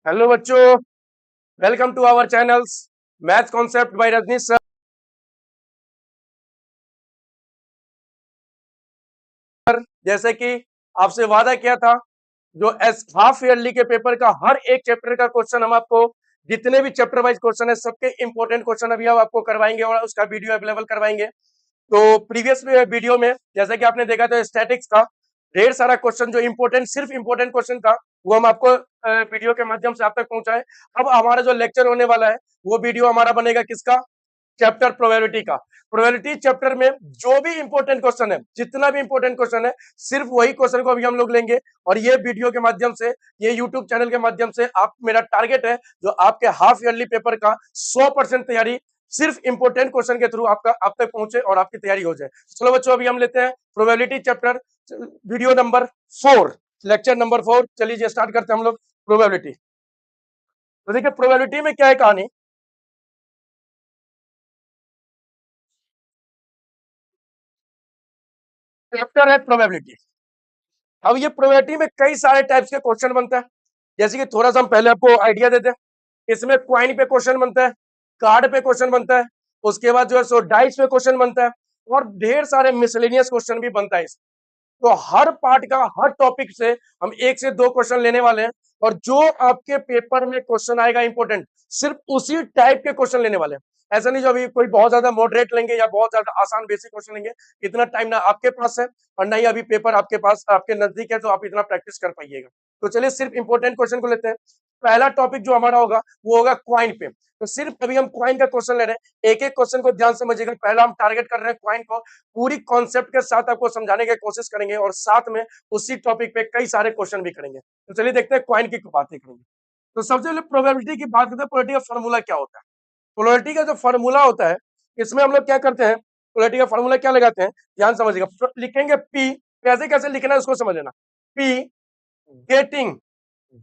Hello बच्चों, welcome to our channels maths concept by Rajneesh sir. जैसे कि आपसे वादा किया था, जो एस हाफ ईयरली के पेपर का हर एक चैप्टर का क्वेश्चन हम आपको, जितने भी चैप्टर वाइज क्वेश्चन है सबके इंपॉर्टेंट क्वेश्चन अभी हम आपको करवाएंगे और उसका वीडियो अवेलेबल करवाएंगे। तो प्रीवियस वीडियो में जैसे कि आपने देखा था स्टैटिक्स का ढेर सारा क्वेश्चन जो इंपॉर्टेंट सिर्फ इंपॉर्टेंट क्वेश्चन था वो हम आपको वीडियो के माध्यम से आप तक पहुंचाए। अब हमारा जो लेक्चर होने वाला है वो वीडियो हमारा बनेगा किसका? चैप्टर प्रोबेबिलिटी का। प्रोबेबिलिटी चैप्टर में जो भी इंपॉर्टेंट क्वेश्चन है, जितना भी इंपॉर्टेंट क्वेश्चन है, सिर्फ वही क्वेश्चन को अभी हम लोग लेंगे और ये वीडियो के माध्यम से, ये यूट्यूब चैनल के माध्यम से आप, मेरा टारगेट है जो आपके हाफ ईयरली पेपर का 100% तैयारी सिर्फ इंपॉर्टेंट क्वेश्चन के थ्रू आपका आप तक पहुंचे और आपकी तैयारी हो जाए। चलो बच्चों, अभी हम लेते हैं probability chapter, video number 4, lecture number 4। चलिए स्टार्ट करते हैं हम लोग प्रोबेबिलिटी। तो देखिए प्रोबेबिलिटी में क्या है कहानी। चैप्टर है प्रोबेबिलिटी। अब ये प्रोबेबिलिटी में कई सारे टाइप्स के क्वेश्चन बनता है। जैसे कि थोड़ा सा हम पहले आपको आइडिया देते हैं, इसमें क्वाइन पे क्वेश्चन बनता है, कार्ड पे क्वेश्चन बनता है, उसके बाद जो है सो डाइस पे क्वेश्चन बनता है और ढेर सारे मिसलेनियस क्वेश्चन भी बनता है। तो हर पार्ट का, हर टॉपिक से हम 1 से 2 क्वेश्चन लेने वाले हैं और जो आपके पेपर में क्वेश्चन आएगा इंपॉर्टेंट, सिर्फ उसी टाइप के क्वेश्चन लेने वाले हैं। ऐसा नहीं जो अभी कोई बहुत ज्यादा मॉडरेट लेंगे या बहुत ज्यादा आसान बेसिक क्वेश्चन लेंगे। इतना टाइम ना आपके पास है और ना ही अभी पेपर आपके पास, आपके नजदीक है तो आप इतना प्रैक्टिस कर पाइएगा। तो चलिए सिर्फ इंपॉर्टेंट क्वेश्चन को लेते हैं। पहला टॉपिक जो हमारा होगा वो होगा क्वाइन पे। तो सिर्फ अभी हम क्वाइन का क्वेश्चन ले रहे हैं, एक एक क्वेश्चन को ध्यान समझिएगा। पहला हम टारगेट कर रहे हैं क्वाइन को, पूरी कॉन्सेप्ट के साथ आपको समझाने की कोशिश करेंगे और साथ में उसी टॉपिक पे कई सारे क्वेश्चन भी करेंगे। तो चलिए देखते हैं क्वाइन की बातें करेंगे। तो सबसे पहले प्रोबेबिलिटी की बात करते हैं। प्रोबेबिलिटी का फॉर्मूला क्या होता है? प्रोबेबिलिटी का जो फॉर्मूला होता है, इसमें हम लोग क्या करते हैं, प्रोबेबिलिटी का फॉर्मूला क्या लगाते हैं, ध्यान समझिएगा। लिखेंगे पी, कैसे कैसे लिखना है उसको समझ लेना। पी गेटिंग,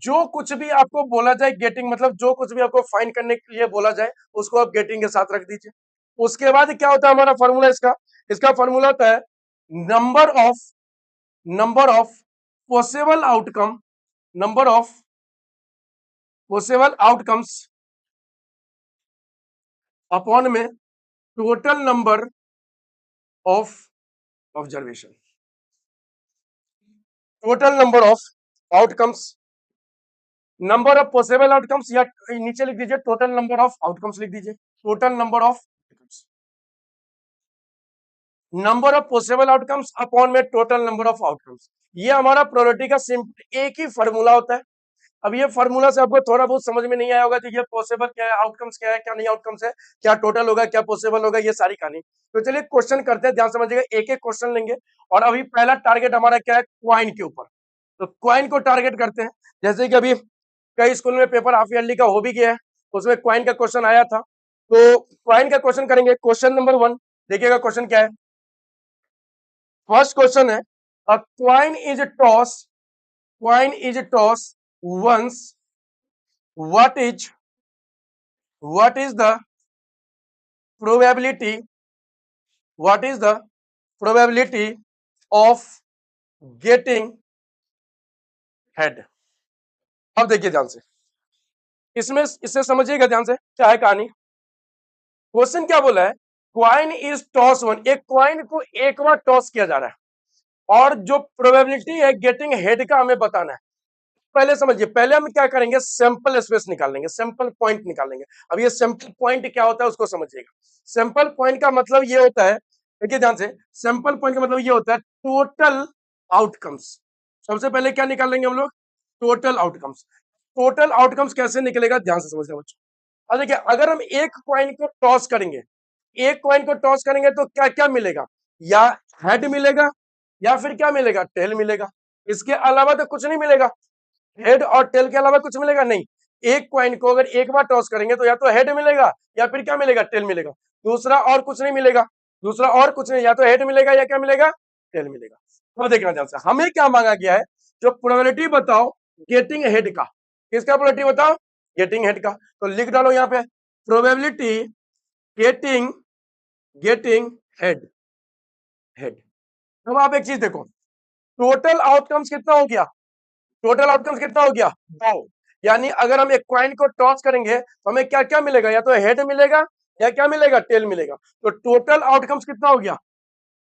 जो कुछ भी आपको बोला जाए, गेटिंग मतलब जो कुछ भी आपको फाइंड करने के लिए बोला जाए उसको आप गेटिंग के साथ रख दीजिए। उसके बाद क्या होता है हमारा फॉर्मूला, इसका इसका फॉर्मूला होता है number of possible outcome, number of possible outcomes upon में total number of observation. Total number of outcomes, number of possible outcomes, या नीचे लिख दीजिए टोटल नंबर ऑफ आउटकम्स लिख दीजिए। Total number of number of possible outcomes upon में total number of outcomes. ये हमारा प्रोबेबिलिटी का सिंपल एक ही फॉर्मूला होता है। अब ये फॉर्मूला से आपको थोड़ा बहुत समझ में नहीं आया होगा कि ये पॉसिबल क्या है, आउटकम्स क्या है, क्या नहीं आउटकम्स है, क्या टोटल होगा, क्या पॉसिबल होगा, ये सारी कहानी। तो चलिए क्वेश्चन करते हैं, ध्यान समझिएगा। एक एक क्वेश्चन लेंगे और अभी पहला टारगेट हमारा क्या है, क्वाइन के ऊपर। तो क्वाइन को टारगेट करते हैं। जैसे कि अभी कई स्कूल में पेपर हाफ ईयरली का हो भी गया है, उसमें क्वाइन का क्वेश्चन आया था। तो क्वाइन का क्वेश्चन करेंगे। क्वेश्चन नंबर 1 देखिएगा, क्वेश्चन क्या है। फर्स्ट क्वेश्चन है, a coin is toss, coin is toss once, what is the probability, what is the probability of getting head? अब देखिए ध्यान से, इसमें इससे समझिएगा ध्यान से क्या है कहानी। क्वेश्चन क्या बोला है, क्वाइन इज टॉस वन, एक क्वाइन को एक बार टॉस किया जा रहा है और जो प्रोबेबिलिटी है गेटिंग हेड का हमें बताना है। पहले समझिए, पहले हम क्या करेंगे, सैंपल स्पेस निकाल लेंगे, सैंपल पॉइंट निकाल लेंगे। अब ये सैंपल पॉइंट क्या होता है उसको समझिएगा। सैंपल पॉइंट का मतलब ये होता है, देखिए ध्यान से, सैंपल पॉइंट का मतलब ये होता है टोटल आउटकम्स। सबसे पहले क्या निकाल लेंगे हम लोग, टोटल आउटकम्स। टोटल आउटकम्स कैसे निकलेगा, ध्यान से समझना बच्चों। अब देखिए, अगर हम एक कॉइन को टॉस करेंगे, एक कॉइन को टॉस करेंगे तो क्या क्या मिलेगा, या हेड मिलेगा या फिर क्या मिलेगा, टेल मिलेगा। इसके अलावा तो कुछ नहीं मिलेगा। हेड और टेल के अलावा कुछ मिलेगा नहीं। एक कॉइन को अगर एक बार टॉस करेंगे तो या तो हेड मिलेगा या फिर क्या मिलेगा, टेल मिलेगा। दूसरा और कुछ नहीं मिलेगा, दूसरा और कुछ नहीं, या तो हेड मिलेगा या क्या मिलेगा, टेल मिलेगा। तो देखना ध्यान से, हमें क्या मांगा गया है, जो प्रोबेबिलिटी बताओ गेटिंग हेड का। किसका प्रोबेबिलिटी बताओ, गेटिंग हेड का। तो लिख डालो यहाँ पे, probability getting getting head, head. अब आप एक चीज देखो, टोटल आउटकम्स कितना हो गया, टोटल आउटकम्स कितना हो गया, 2। यानी अगर हम एक कॉइन को टॉस करेंगे तो हमें क्या क्या मिलेगा, या तो हेड मिलेगा या क्या मिलेगा, टेल मिलेगा। तो टोटल आउटकम्स कितना हो गया,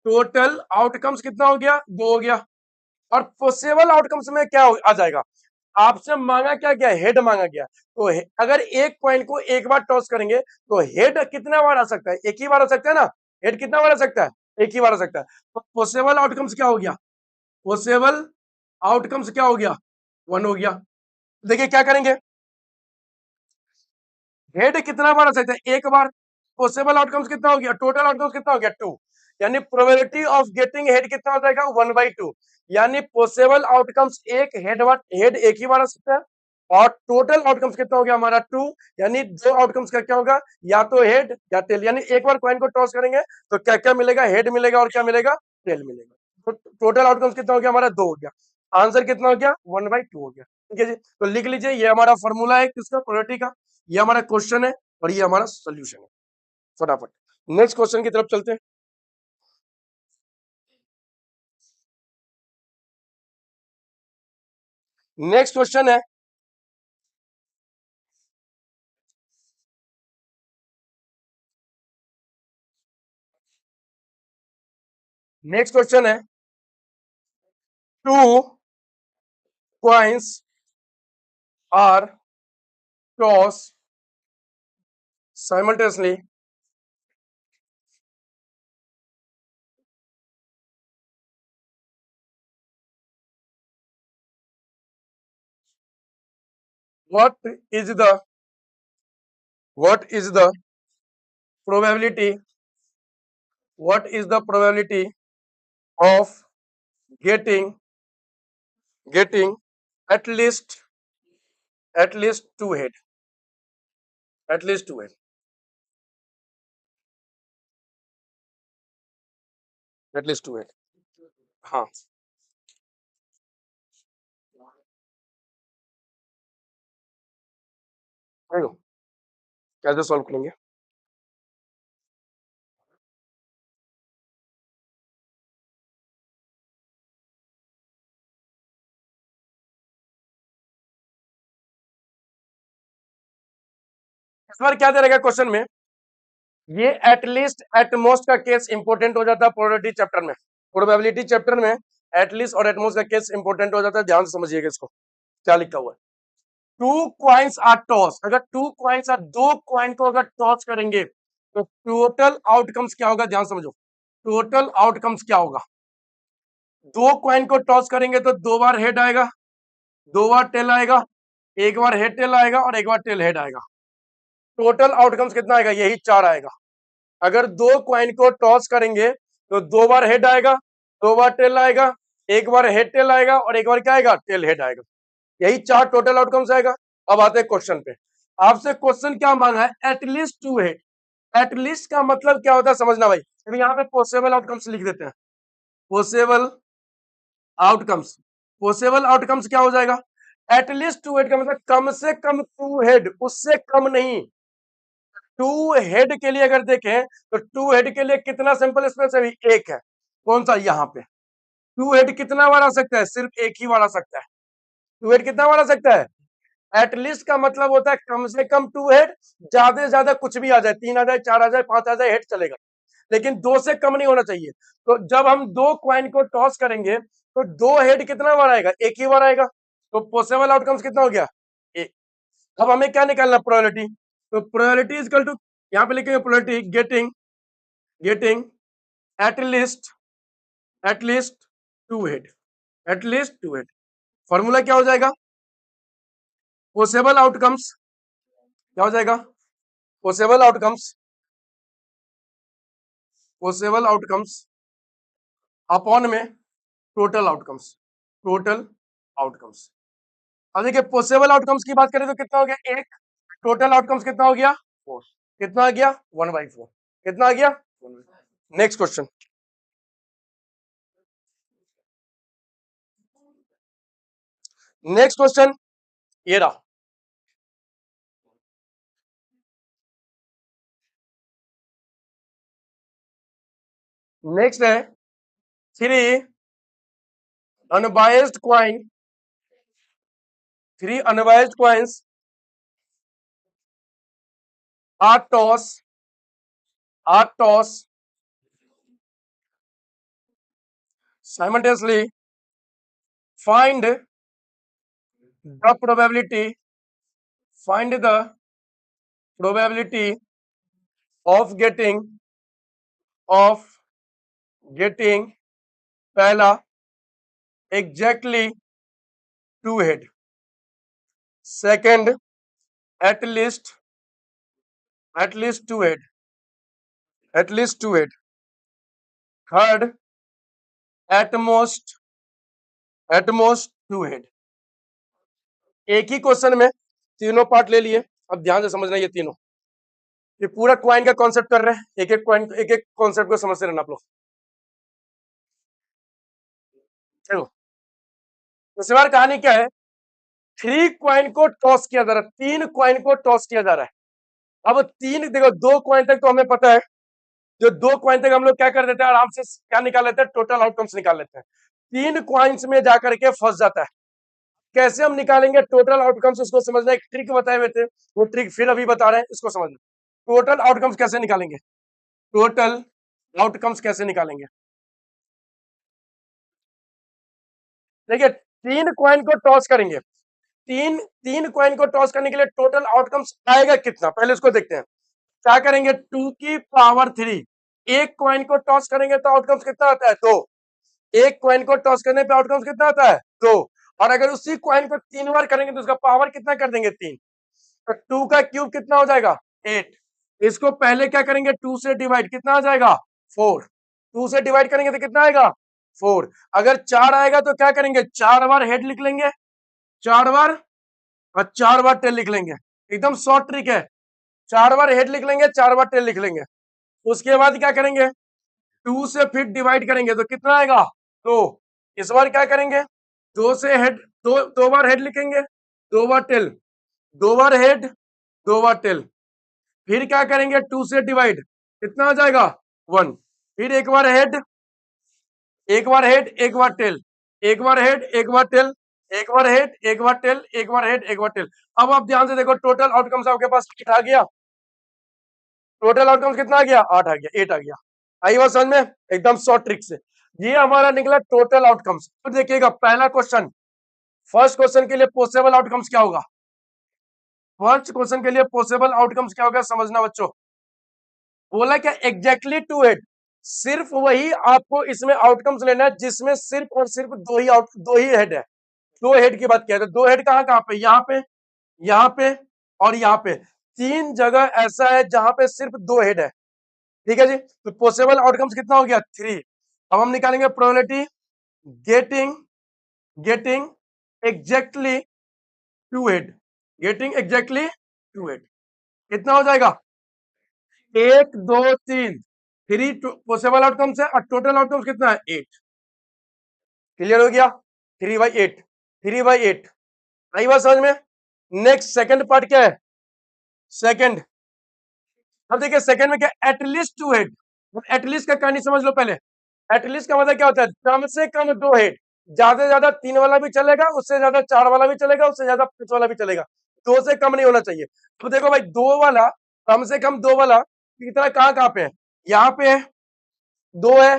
टोटल आउटकम्स कितना हो गया, 2 हो गया। और पॉसिबल आउटकम्स में क्या आ जाएगा, आपसे मांगा क्या गया, हेड मांगा गया। तो अगर एक कॉइन को एक बार टॉस करेंगे तो हेड कितना बार आ सकता है, एक ही बार आ सकता है ना, हेड कितना बार आ सकता है, एक ही बार आ सकता है। तो पॉसिबल आउटकम्स क्या हो गया, पॉसिबल आउटकम्स क्या हो गया, 1 हो गया। देखिए क्या करेंगे, हेड कितना बार आ सकता है, एक बार। पॉसिबल आउटकम्स कितना हो गया, टोटल आउटकम्स कितना हो गया, 2। यानी प्रोबेबिलिटी ऑफ गेटिंग हेड कितना हो जाएगा, 1/2। यानी पॉसिबल आउटकम्स एक, हेड एक ही बार आ सकता है। और टोटल आउटकम्स कितना हो गया हमारा, 2। यानी 2 आउटकम्स का क्या होगा, या तो हेड या टेल। यानी एक बार कॉइन को टॉस करेंगे तो क्या क्या मिलेगा, हेड मिलेगा और क्या मिलेगा, टेल मिलेगा। तो टोटल आउटकम्स कितना हो गया हमारा, 2 हो गया। आंसर कितना हो गया, 1/2 हो गया। ठीक है जी, तो लिख लीजिए ये हमारा फॉर्मूला है किसका, प्रोबेबिलिटी का। ये हमारा क्वेश्चन है और ये हमारा सोल्यूशन है। फटाफट नेक्स्ट क्वेश्चन की तरफ चलते हैं। नेक्स्ट क्वेश्चन है, नेक्स्ट क्वेश्चन है, two coins are toss simultaneously, what is the what is the probability, what is the probability of getting getting at least at least two head, at least two head, at least two head। हाँ, देखो कैसे solve करेंगे। इस बार क्या दे रहेगा question में, ये at least at most का केस इंपॉर्टेंट हो जाता है प्रोबेबिलिटी चैप्टर में। प्रोबेबिलिटी चैप्टर में एटलीस्ट और एटमोस्ट का केस इंपॉर्टेंट हो जाता है, ध्यान से समझिएगा इसको क्या लिखा हुआ है। टू क्वाइंस आर टॉस, अगर टू क्वाइंस आर, दो क्वाइन को अगर टॉस करेंगे तो टोटल आउटकम्स क्या होगा, ध्यान समझो। टोटल आउटकम्स क्या होगा, दो क्वाइन को टॉस करेंगे तो 2 बार हेड आएगा, 2 बार टेल आएगा, एक बार हेड टेल आएगा और एक बार टेल हेड आएगा। टोटल आउटकम्स कितना आएगा, यही 4 आएगा। अगर दो क्वाइन को टॉस करेंगे तो 2 बार हेड आएगा, 2 बार टेल आएगा, एक बार हेड टेल आएगा और एक बार क्या आएगा, टेल हेड आएगा। यही 4 टोटल आउटकम्स आएगा। अब आते हैं क्वेश्चन पे, आपसे क्वेश्चन क्या मांगा है, एटलीस्ट 2 हेड। एटलीस्ट का मतलब क्या होता है समझना भाई, अब यहाँ पे पॉसिबल आउटकम्स लिख देते हैं। पॉसिबल आउटकम्स, पॉसिबल आउटकम्स क्या हो जाएगा, एटलीस्ट 2 हेड का मतलब कम से कम 2 हेड, उससे कम नहीं। 2 हेड के लिए अगर देखें तो 2 हेड के लिए कितना सिंपल स्पेस है, एक है। कौन सा, यहाँ पे। 2 हेड कितना बार आ सकता है, सिर्फ एक ही बार आ सकता है। 2 हेड कितना बार आ सकता है, एटलीस्ट का मतलब होता है कम से कम 2 हेड, ज्यादा से ज्यादा कुछ भी आ जाए, 3 आ जाए, 4 आ जाए, 5 आ जाए, हेड चलेगा, लेकिन 2 से कम नहीं होना चाहिए। तो जब हम दो क्वाइन को टॉस करेंगे तो 2 हेड कितना बार आएगा, एक ही बार आएगा। तो पॉसिबल आउटकम्स कितना हो गया, एक। अब हमें क्या निकालना, प्रोबेबिलिटी। तो प्रोबेबिलिटी इज इक्वल टू, यहाँ पे लिखेंगे probability getting getting at least at least 2 head, at least 2 head. Formula क्या हो जाएगा, पॉसिबल आउटकम्स क्या हो जाएगा, possible outcomes, possible outcomes upon में टोटल आउटकम्स, टोटल आउटकम्स। अब देखिए पॉसिबल आउटकम्स की बात करें तो कितना हो गया, एक। टोटल आउटकम्स कितना हो गया, 4। कितना आ गया, 1/4। कितना आ गया, नेक्स्ट क्वेश्चन। नेक्स्ट क्वेश्चन ये रहा, नेक्स्ट है, 3 unbiased coin, 3 unbiased coins are tossed simultaneously. Find the probability find the probability of getting पहला exactly 2 head, second at least 2 head, third at most 2 head. एक ही क्वेश्चन में तीनों part ले लिए. अब ध्यान से समझना ये तीनों, ये पूरा क्वाइन का कॉन्सेप्ट कर रहे हैं. एक एक कॉन्सेप्ट को समझते रहना आप लोग. चलो इस बार कहानी क्या है, 3 क्वाइन को टॉस किया जा रहा है, 3 क्वाइन को टॉस किया जा रहा है. अब 3 देखो, 2 क्वाइन तक तो हमें पता है, जो 2 क्वाइन तक हम लोग क्या कर देते हैं, आराम से क्या निकाल लेते हैं, टोटल आउटकम्स निकाल लेते हैं. 3 क्वाइंस में जाकर के फंस जाता है. कैसे हम निकालेंगे टोटल आउटकम्स, उसको समझना. एक ट्रिक बताए हुए थे, वो ट्रिक फिर अभी बता रहे हैं, इसको समझना. टोटल आउटकम्स कैसे निकालेंगे, टोटल आउटकम्स कैसे निकालेंगे. देखिए 3 क्वाइन को टॉस करेंगे, तीन क्वाइन को टॉस करने के लिए टोटल आउटकम्स आएगा कितना, पहले उसको देखते हैं. क्या करेंगे, 2 की पावर 3. एक क्वाइन को टॉस करेंगे तो आउटकम्स कितना आता है, 2. एक क्वाइन को टॉस करने पे आउटकम्स कितना आता है, 2. और अगर उसी क्वाइन को 3 बार करेंगे तो उसका पावर कितना कर देंगे, 3. तो 2 का क्यूब कितना हो जाएगा, 8. इसको पहले क्या करेंगे, 2 से डिवाइड, कितना आ जाएगा, 4. 2 से डिवाइड करेंगे तो कितना आएगा, 4. अगर 4 आएगा तो क्या करेंगे, 4 बार हेड लिख लेंगे, 4 बार, और 4 बार टेल लिख लेंगे. एकदम शॉर्ट ट्रिक है. 4 बार हेड लिख लेंगे, 4 बार टेल लिख लेंगे. उसके बाद क्या करेंगे, 2 से फिर डिवाइड करेंगे तो कितना आएगा, 2. इस बार क्या करेंगे, 2 से हेड, दो बार हेड लिखेंगे, 2 बार टेल, 2 बार हेड, 2 बार टेल. फिर क्या करेंगे, 2 से डिवाइड, कितना आ जाएगा, 1. फिर एक बार हेड, एक बार हेड, एक बार टेल, एक बार हेड, एक बार टेल, एक बार हेड, एक बार टेल, एक बार हेड, एक बार टेल. अब आप ध्यान से देखो, टोटल आउटकम्स आपके पास 8 आ गया. टोटल आउटकम्स कितना आ गया, 8 आ गया, 8 आ गया. आई बात समझ में, एकदम शॉर्ट ट्रिक से. ये हमारा निकला टोटल आउटकम्स. तो देखिएगा पहला क्वेश्चन, फर्स्ट क्वेश्चन के लिए पॉसिबल आउटकम्स क्या होगा, फर्स्ट क्वेश्चन के लिए पॉसिबल आउटकम्स क्या होगा, समझना बच्चों. बोला क्या, एग्जैक्टली 2 हेड. सिर्फ वही आपको इसमें आउटकम्स लेना है जिसमें सिर्फ और सिर्फ दो ही हेड है. 2 हेड की बात किया है, 2 हेड कहाँ कहाँ पे, यहाँ पे और यहाँ पे. 3 जगह ऐसा है जहां पे सिर्फ 2 हेड है. ठीक है जी. तो पॉसिबल आउटकम्स कितना हो गया, 3. अब हम निकालेंगे probability getting exactly 2 head, getting exactly 2 head. कितना हो जाएगा, 1 2 3, 3 पॉसिबल आउटकम्स है, और टोटल आउटकम्स कितना है, 8. क्लियर हो गया, 3/8, 3/8. आई बात समझ में. नेक्स्ट सेकंड पार्ट क्या है, सेकंड. अब देखिए सेकंड में क्या, एटलीस्ट 2 हेड. एटलीस्ट का कहानी समझ लो पहले. एटलीस्ट का मतलब क्या होता है, कम से कम 2 हेड. ज्यादा से ज्यादा 3 वाला भी चलेगा, उससे ज्यादा 4 वाला भी चलेगा, उससे ज्यादा 5 वाला भी चलेगा. 2 से कम नहीं होना चाहिए. तो देखो भाई, 2 वाला, कम से कम 2 वाला कितना, कहाँ पे है, यहाँ पे है, 2 है.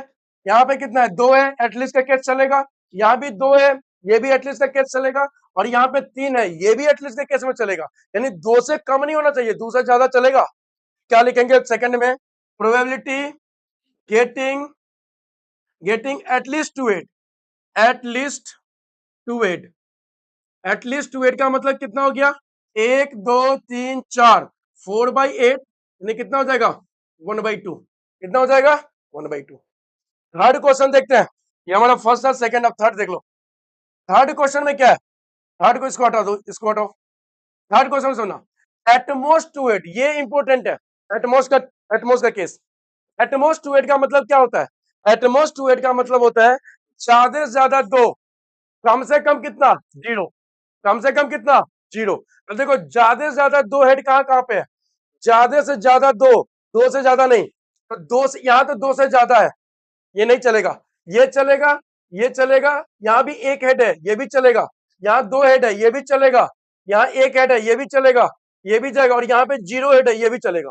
यहाँ पे कितना है, 2 है, एटलीस्ट का केस चलेगा. यहाँ भी 2 है, ये भी एटलीस्ट का केस चलेगा. और यहाँ पे 3 है, ये भी एटलीस्ट के केस में चलेगा. यानी 2 से कम नहीं होना चाहिए, 2 से ज्यादा चलेगा. क्या लिखेंगे सेकंड में, probability getting at least 2 head, at least 2 head. At least 2 head का मतलब कितना हो गया, 1 2 3 4, 4/8, यानी कितना हो जाएगा, 1/2. कितना हो जाएगा, 1/2. थर्ड क्वेश्चन देखते हैं. ये हमारा फर्स्ट था, सेकंड, अब थर्ड देख लो. थर्ड क्वेश्चन में क्या है, थर्ड को इसको हटा दो, इसको हटाओ. थर्ड क्वेश्चन सुनना, एटमोस्ट 2 हेड, ये इंपॉर्टेंट है. एटमोस्ट का केस. एटमोस्ट 2 हेड का मतलब क्या होता है, एटमोस्ट 2 हेड का मतलब होता है ज्यादा से ज्यादा 2, कम से कम कितना, 0. कम से कम कितना, 0. अब देखो ज्यादा से ज्यादा 2 हेड कहाँ कहाँ पे है, ज्यादा से ज्यादा 2, 2 से ज्यादा नहीं. तो 2 से, यहाँ तो 2 से ज्यादा है, ये नहीं चलेगा. ये चलेगा, ये चलेगा. यहाँ भी 1 हेड है, ये भी चलेगा. यहाँ 2 हेड है, ये भी चलेगा, यहाँ 1 हेड है, ये भी चलेगा, ये भी जाएगा, और यहाँ पे 0 हेड है, ये भी चलेगा,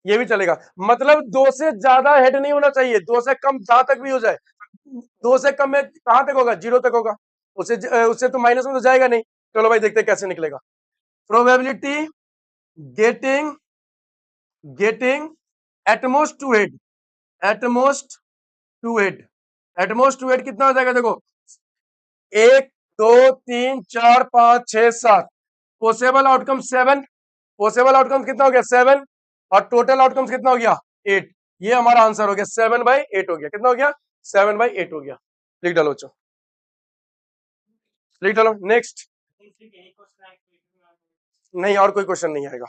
ये भी चलेगा। मतलब 2 से ज्यादा हेड नहीं होना चाहिए, 2 से कम जहां तक भी हो जाए। 2 से कम में कहां तक होगा? 0 तक होगा, उससे तो माइनस में तो जाएगा नहीं। चलो भाई देखते हैं कैसे निकलेगा। Probability getting getting at most two head, at most two head, at most two head कितना हो जाएगा? देखो 1 2 3 4 5 6 7, पॉसिबल आउटकम 7, पॉसिबल आउटकम कितना हो गया? 7, और टोटल आउटकम्स कितना हो गया? 8। ये हमारा आंसर हो गया, 7/8 हो गया। कितना हो गया? 7/8 हो गया। लिख डालो बच्चों, लिख डालो। नेक्स्ट, नहीं और कोई क्वेश्चन नहीं आएगा।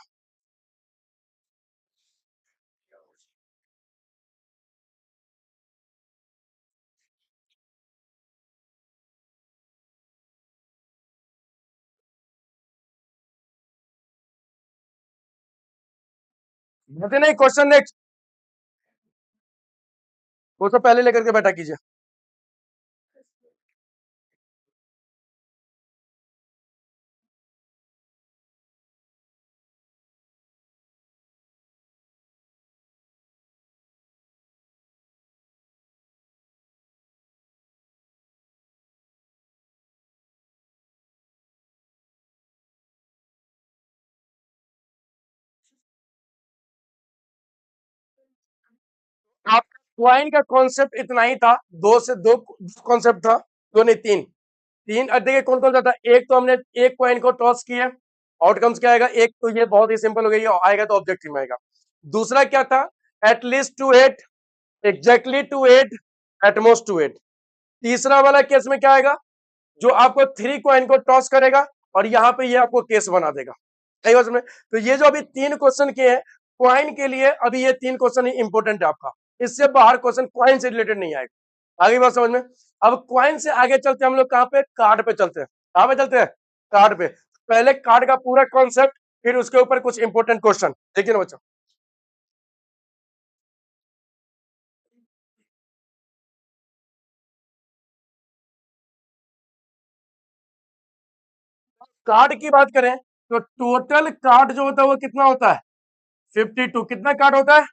नहीं क्वेश्चन नेक्स्ट, वो तो पहले लेकर के बैठा कीजिए। आपका क्वाइन का कॉन्सेप्ट इतना ही था, दो कॉन्सेप्ट था, दो नहीं तीन, तीन। देखिए कौन कौन सा था? एक तो हमने एक क्वाइन को टॉस किया, आउटकम्स क्या आएगा? एक तो ये बहुत ही सिंपल हो गई, आएगा तो ऑब्जेक्टिव में आएगा। दूसरा क्या था? At least two 8, exactly two 8, at most two 8। तीसरा वाला केस में क्या आएगा? जो आपको 3 कॉइन को टॉस करेगा और यहाँ पे ये आपको केस बना देगा। सही बात में? तो ये जो अभी 3 क्वेश्चन किए हैं क्वाइन के लिए, अभी ये 3 क्वेश्चन ही इंपॉर्टेंट है आपका, इससे बाहर क्वेश्चन क्वाइन से रिलेटेड नहीं आएगा। आगे बात समझ में? अब क्वाइन से आगे चलते हैं हम लोग, कहाँ पे? कार्ड पे चलते हैं। कहाँ पे चलते हैं? कार्ड पे। पहले कार्ड का पूरा कॉन्सेप्ट, फिर उसके ऊपर कुछ इंपॉर्टेंट क्वेश्चन। देखिए ना बच्चों, कार्ड की बात करें तो टोटल कार्ड जो होता है वो कितना होता है? 52। कितना कार्ड होता है?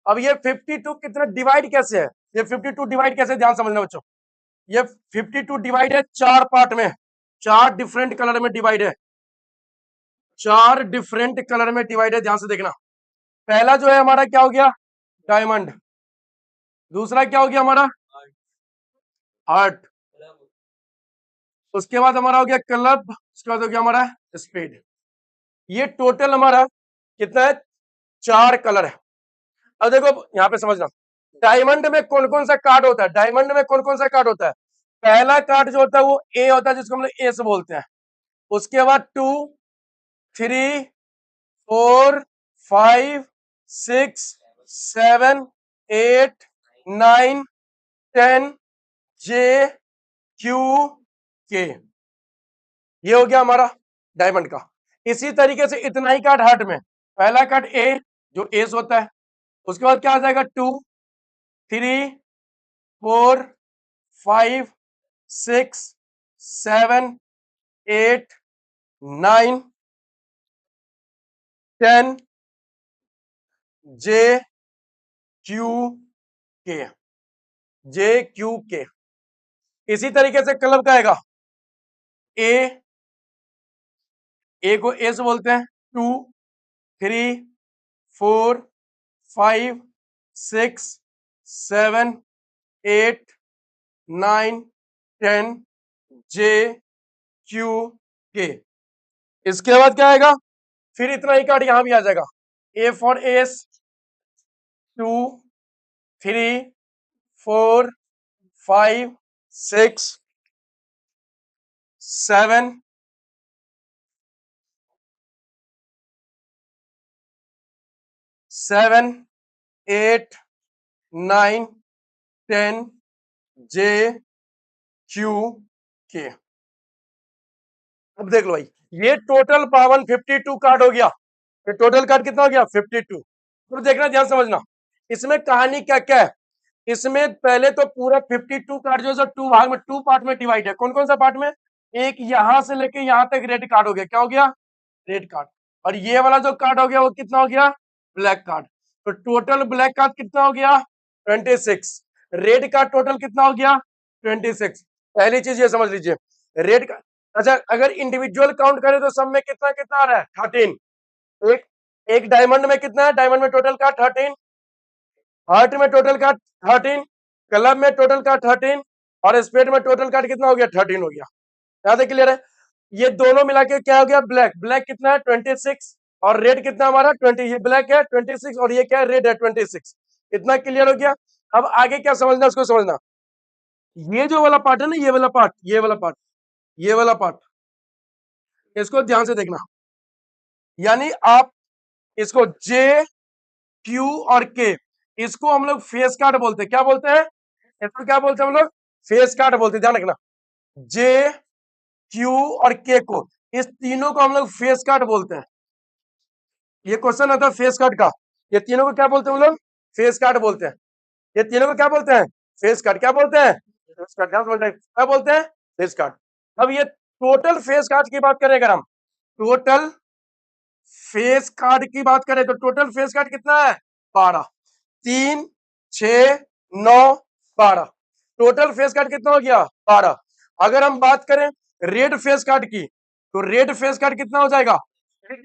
अब ये 52 कितना डिवाइड कैसे है? ये 52 डिवाइड कैसे, ध्यान समझना बच्चों। ये 52 डिवाइड है 4 पार्ट में, 4 डिफरेंट कलर में डिवाइड है, 4 डिफरेंट कलर में डिवाइड है। ध्यान से देखना। पहला जो है हमारा क्या हो गया? डायमंड। दूसरा क्या हो गया हमारा? हार्ट। उसके बाद हमारा हो गया क्लब। उसके बाद हो गया हमारा स्पेड। ये टोटल हमारा कितना है? 4 कलर है। अब देखो यहां पे समझना, डायमंड में कौन कौन सा कार्ड होता है? डायमंड में कौन कौन सा कार्ड होता है? पहला कार्ड जो होता है वो ए होता है, जिसको हम लोग एस बोलते हैं। उसके बाद 2 3 4 5 6 7 8 9 10 जे क्यू के। ये हो गया हमारा डायमंड का। इसी तरीके से इतना ही कार्ड हार्ट में, पहला कार्ड ए जो एस होता है, उसके बाद क्या आ जाएगा? 2 3 4 5 6 7 8 9 10 जे क्यू के, जे क्यू के। इसी तरीके से क्लब का आएगा, ए, ए को एस बोलते हैं, 2 3 4 5 6 7 8 9 10 जे क्यू के। इसके बाद क्या आएगा? फिर इतना ही कार्ड यहां भी आ जाएगा, A for S, 2 3 4 5 6 7 7 8 9 10 J Q के। अब देख लो भाई, ये टोटल पावन 52 कार्ड हो गया। ये टोटल कार्ड कितना हो गया? 52। तो देखना, ध्यान समझना, इसमें कहानी क्या क्या है। इसमें पहले तो पूरा 52 कार्ड जो है टू भाग में, टू पार्ट में डिवाइड है। कौन कौन सा पार्ट में? एक यहां से लेके यहां तक रेड कार्ड हो गया, क्या हो गया, रेड कार्ड। और ये वाला जो कार्ड हो गया वो कितना हो गया, ब्लैक कार्ड। तो टोटल ब्लैक कार्ड कितना हो गया, 26। रेड कार्ड टोटल कितना हो गया, 26। पहली चीज ये समझ लीजिए, रेड कार्ड, अच्छा अगर इंडिविजुअल काउंट करें तो सब में कितना कितना आ रहा है, 13। एक एक डायमंड में कितना है, डायमंड में टोटल का 13, हार्ट में टोटल का 13, क्लब में टोटल का 13, और स्पेड में टोटल का कितना हो गया, 13 हो गया। यहां से क्लियर है। ये दोनों मिला के क्या हो गया, ब्लैक। ब्लैक कितना है, 26, और रेड कितना हमारा 20। ये ब्लैक है 26 और ये क्या है, रेड है 26। इतना क्लियर हो गया। अब आगे क्या समझना, उसको समझना। ये जो वाला पार्ट है ना, ये वाला पार्ट, ये वाला पार्ट, ये वाला पार्ट, इसको ध्यान से देखना। यानी आप इसको जे, क्यू और के, इसको हम लोग फेस कार्ड बोलते हैं। क्या बोलते हैं, इसको क्या बोलते हैं हम लोग, फेस कार्ड बोलते हैं, ध्यान रखना। जे, क्यू और के को, इस तीनों को हम लोग फेस कार्ड बोलते हैं। ये क्वेश्चन आता है फेस कार्ड का। ये तीनों को क्या बोलते हैं हम लोग, फेस कार्ड बोलते हैं। ये तीनों को क्या बोलते हैं, फेस कार्ड। क्या बोलते हैं, फेस कार्ड। क्या बोलते हैं, क्या बोलते हैं, फेस कार्ड। अब ये टोटल फेस कार्ड की बात करें, अगर हम टोटल फेस कार्ड की बात करें तो टोटल फेस कार्ड कितना है, 12। 3, 6, 9, 12। टोटल फेस कार्ड कितना हो गया, 12। अगर हम बात करें रेड फेस कार्ड की, तो रेड फेस कार्ड कितना हो जाएगा,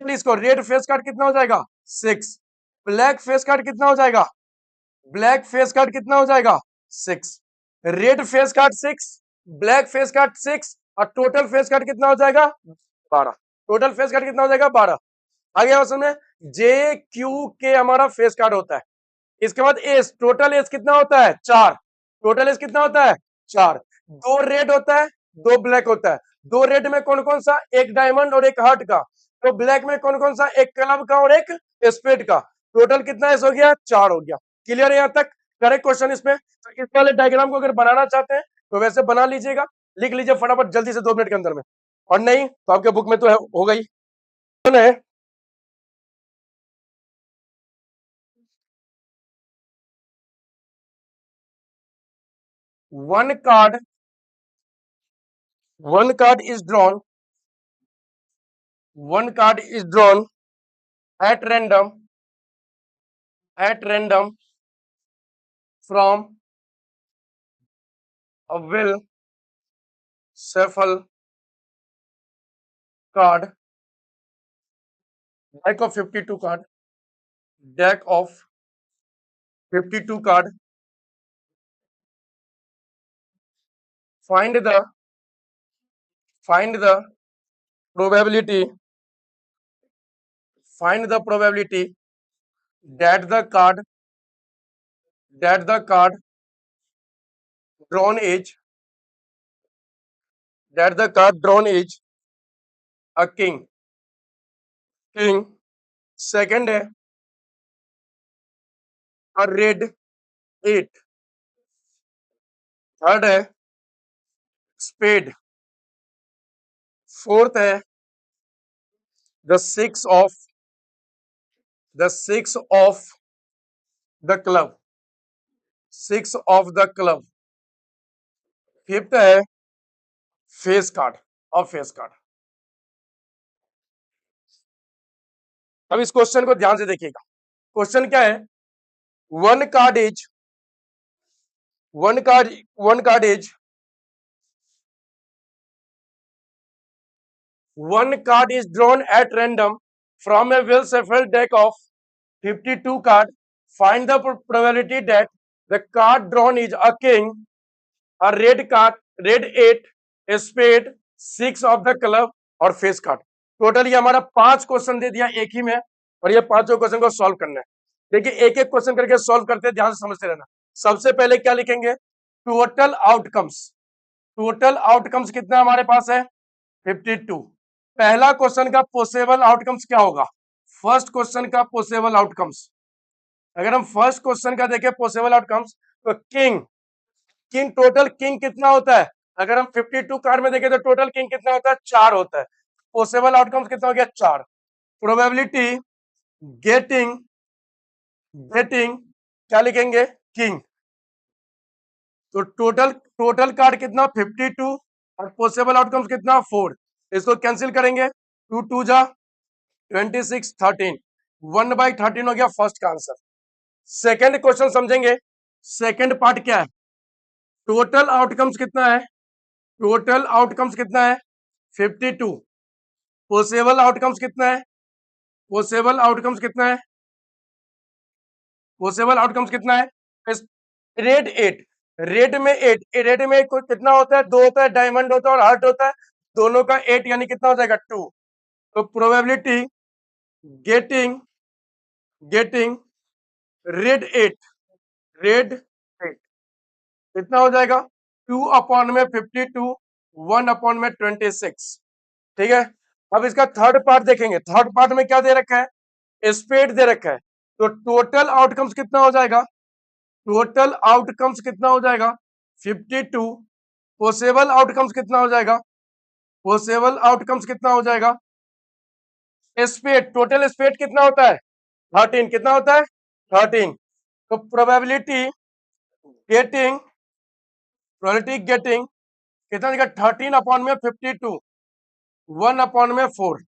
इसको रेड फेस कार्ड कितना हो जाएगा, 6। ब्लैक फेस कार्ड कितना हो जाएगा, ब्लैक फेस कार्ड कितना हो जाएगा, 6। Red face card 6, black face card 6, और टोटल फेस कार्ड कितना हो जाएगा, 12। टोटल फेस कार्ड कितना हो जाएगा, 12। आगे आओ सुने, जे, क्यू, के हमारा फेस कार्ड होता है। इसके बाद एस, टोटल एस कितना होता है, 4। टोटल एस कितना होता है, 4। 2 रेड होता है, 2 ब्लैक होता है। 2 रेड में कौन कौन सा, एक डायमंड और एक हार्ट का। तो ब्लैक में कौन कौन सा, एक क्लब का और एक स्पेड का। टोटल कितना एस हो गया, 4 हो गया। क्लियर है यहाँ तक, करेक्ट क्वेश्चन इसमें। तो इस वाले डायग्राम को अगर बनाना चाहते हैं तो वैसे बना लीजिएगा, लिख लीजिए फटाफट जल्दी से 2 मिनट के अंदर में, और नहीं तो आपके बुक में तो हो गई है। one card one card is drawn one card is drawn at random from a will shuffle card, deck of 52 card, deck of 52 card. Find the probability find the probability that the card drawn is a king. Second है a red 8. Third है spade. Fourth है the six of the club. Fifth है face card और face card. अब इस question को ध्यान से देखिएगा। क्वेश्चन क्या है, one card is one card is drawn at random from a well shuffled deck of 52 card. Find the probability that the card drawn is a king, a red card, red 8, a spade, 6 of the club और face card. Total ये हमारा 5 question दे दिया एक ही में, और ये पांचों question को सॉल्व करना है। देखिए एक एक क्वेश्चन करके सॉल्व करते हैं, ध्यान से समझते रहना। सबसे पहले क्या लिखेंगे, टोटल आउटकम्स कितना हमारे पास है, 52। पहला क्वेश्चन का पॉसिबल आउटकम्स क्या होगा, फर्स्ट क्वेश्चन का पॉसिबल आउटकम्स, अगर हम फर्स्ट क्वेश्चन का देखें पॉसिबल आउटकम्स, तो किंग टोटल किंग कितना होता है, अगर हम 52 कार्ड में देखें तो टोटल किंग कितना होता है, 4 होता है। पॉसिबल आउटकम्स कितना हो गया, 4। प्रोबेबिलिटी गेटिंग क्या लिखेंगे, किंग। तो टोटल कार्ड कितना, 52, और पॉसिबल आउटकम्स कितना 4, इसको कैंसिल करेंगे, 2 2 जा 26 13, 1/13 हो गया फर्स्ट का आंसर। सेकंड क्वेश्चन समझेंगे, सेकंड पार्ट क्या है, टोटल आउटकम्स कितना है, टोटल आउटकम्स कितना है 52, पॉसिबल आउटकम्स कितना है, पॉसिबल आउटकम्स कितना है, पॉसिबल आउटकम्स कितना है, रेड 8, रेड में 8, रेड में कितना होता है, 2 होता है, डायमंड होता है और हार्ट होता है, दोनों का 8 यानी कितना हो जाएगा 2, तो probability getting getting red 8, red 8 कितना हो जाएगा 2/52, 1/26, ठीक है। अब इसका थर्ड पार्ट देखेंगे, थर्ड पार्ट में क्या दे रखा है, स्पेड दे रखा है, तो टोटल आउटकम्स कितना हो जाएगा, टोटल आउटकम्स कितना हो जाएगा 52, पॉसिबल आउटकम्स कितना हो जाएगा, पॉसिबल आउटकम्स कितना हो जाएगा, स्पेड, टोटल स्पेड कितना होता है 13, कितना होता है 13, तो गेटिंग प्रोबेबिलिटी गेटिंग कितना देगा 13/52, 1/4,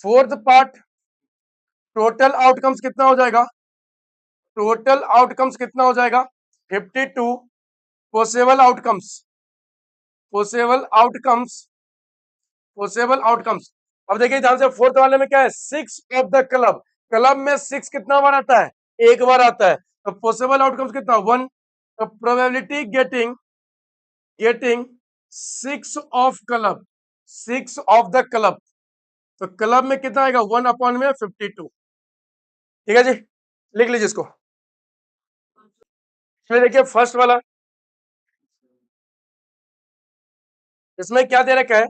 फोर्थ पार्ट टोटल आउटकम्स कितना हो जाएगा, टोटल आउटकम्स कितना हो जाएगा 52, possible outcomes, possible outcomes, possible outcomes, अब देखिए ध्यान से फोर्थ वाले में क्या है, 6 ऑफ द क्लब, क्लब में 6 कितना बार आता है, एक बार आता है, तो पॉसिबल आउटकम्स कितना 1, तो probability getting getting 6 of club, 6 of the club, तो क्लब में कितना आएगा 1/52, ठीक है जी, लिख लीजिए इसको। इसमें देखिए फर्स्ट वाला, इसमें क्या दे रखा है,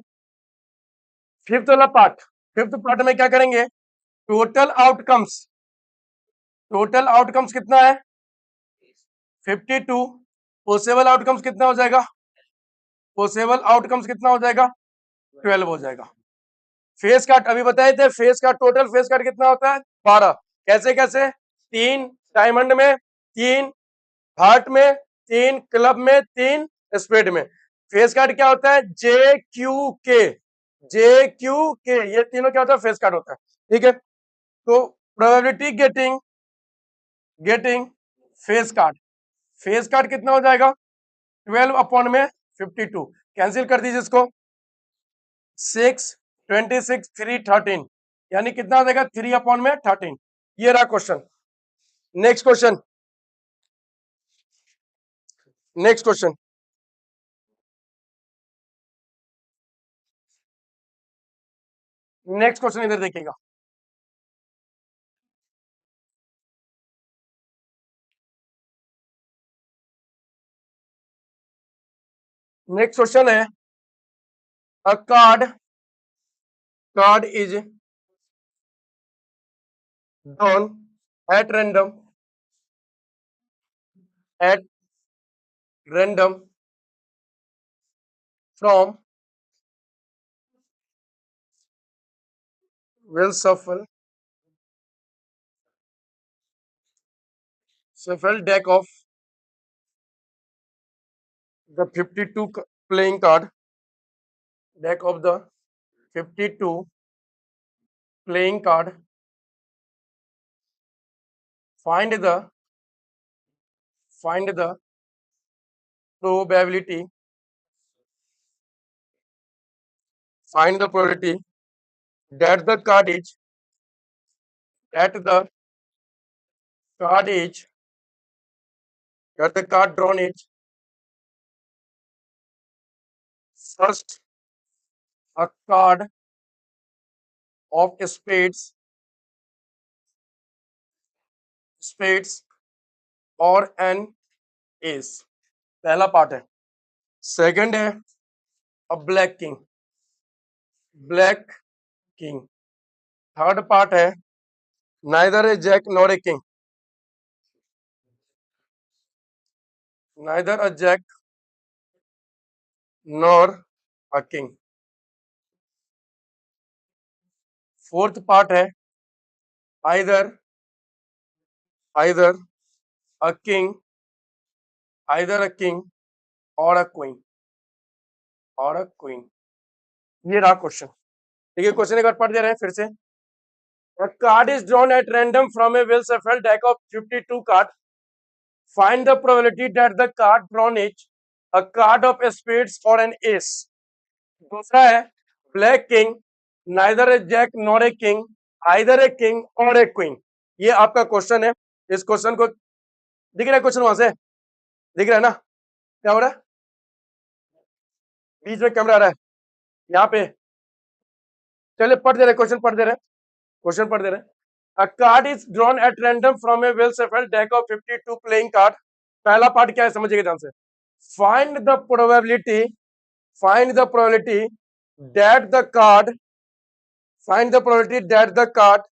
फिफ्थ वाला पार्ट, फिफ्थ पार्ट में क्या करेंगे, टोटल आउटकम्स, टोटल आउटकम्स कितना है 52, पॉसिबल आउटकम्स कितना हो जाएगा, पॉसिबल आउटकम्स कितना हो जाएगा 12 हो जाएगा। फेस काट अभी बताए थे, फेस काट, टोटल फेस काट कितना होता है 12, कैसे कैसे, 3 डायमंड में, 3 हार्ट में, 3 क्लब में, 3 स्पेड में। फेस कार्ड क्या होता है, JQK, JQK, ये तीनों क्या होता है फेस कार्ड होता है, ठीक है। तो probability getting getting face card कितना हो जाएगा 12/52, कैंसिल कर दीजिए इसको, 6 26 3 13, यानी कितना हो जाएगा 3/13, ये रहा question. Next question, next question, next question इधर देखिएगा, नेक्स्ट क्वेश्चन है, a card is drawn at at random from will shuffle deck of the 52 playing card, deck of the 52 playing card, find the probability, find the probability that the card is that the card is that the card drawn is first a card of spades और an ace, पहला part है। Second है a black king, black king. Third part है neither a jack nor a king, neither a jack nor a king. Fourth part है either either a king, either a king or a queen. और a queen. ये रहा question. देखिए question एक बार पढ़ दे रहे हैं फिर से। A card is drawn at random from a well shuffled deck of 52 cards. Find the probability that the card drawn is a card of spades or an ace. दूसरा है black king, neither a jack nor a king, either a king और a queen. ये आपका question है। इस question को दिख रहा है, क्वेश्चन वहां से दिख रहा है ना, क्या हो रहा है, बीच में कैमरा आ रहा है यहाँ पे। चलिए पढ़ दे रहे, क्वेश्चन पढ़ दे रहे, क्वेश्चन पढ़ दे रहे। A card is drawn at random from a well-shuffled deck of 52 playing card. पहला पार्ट क्या है समझिएगा ध्यान से। Find the probability, find the probability that the card, find the probability that the card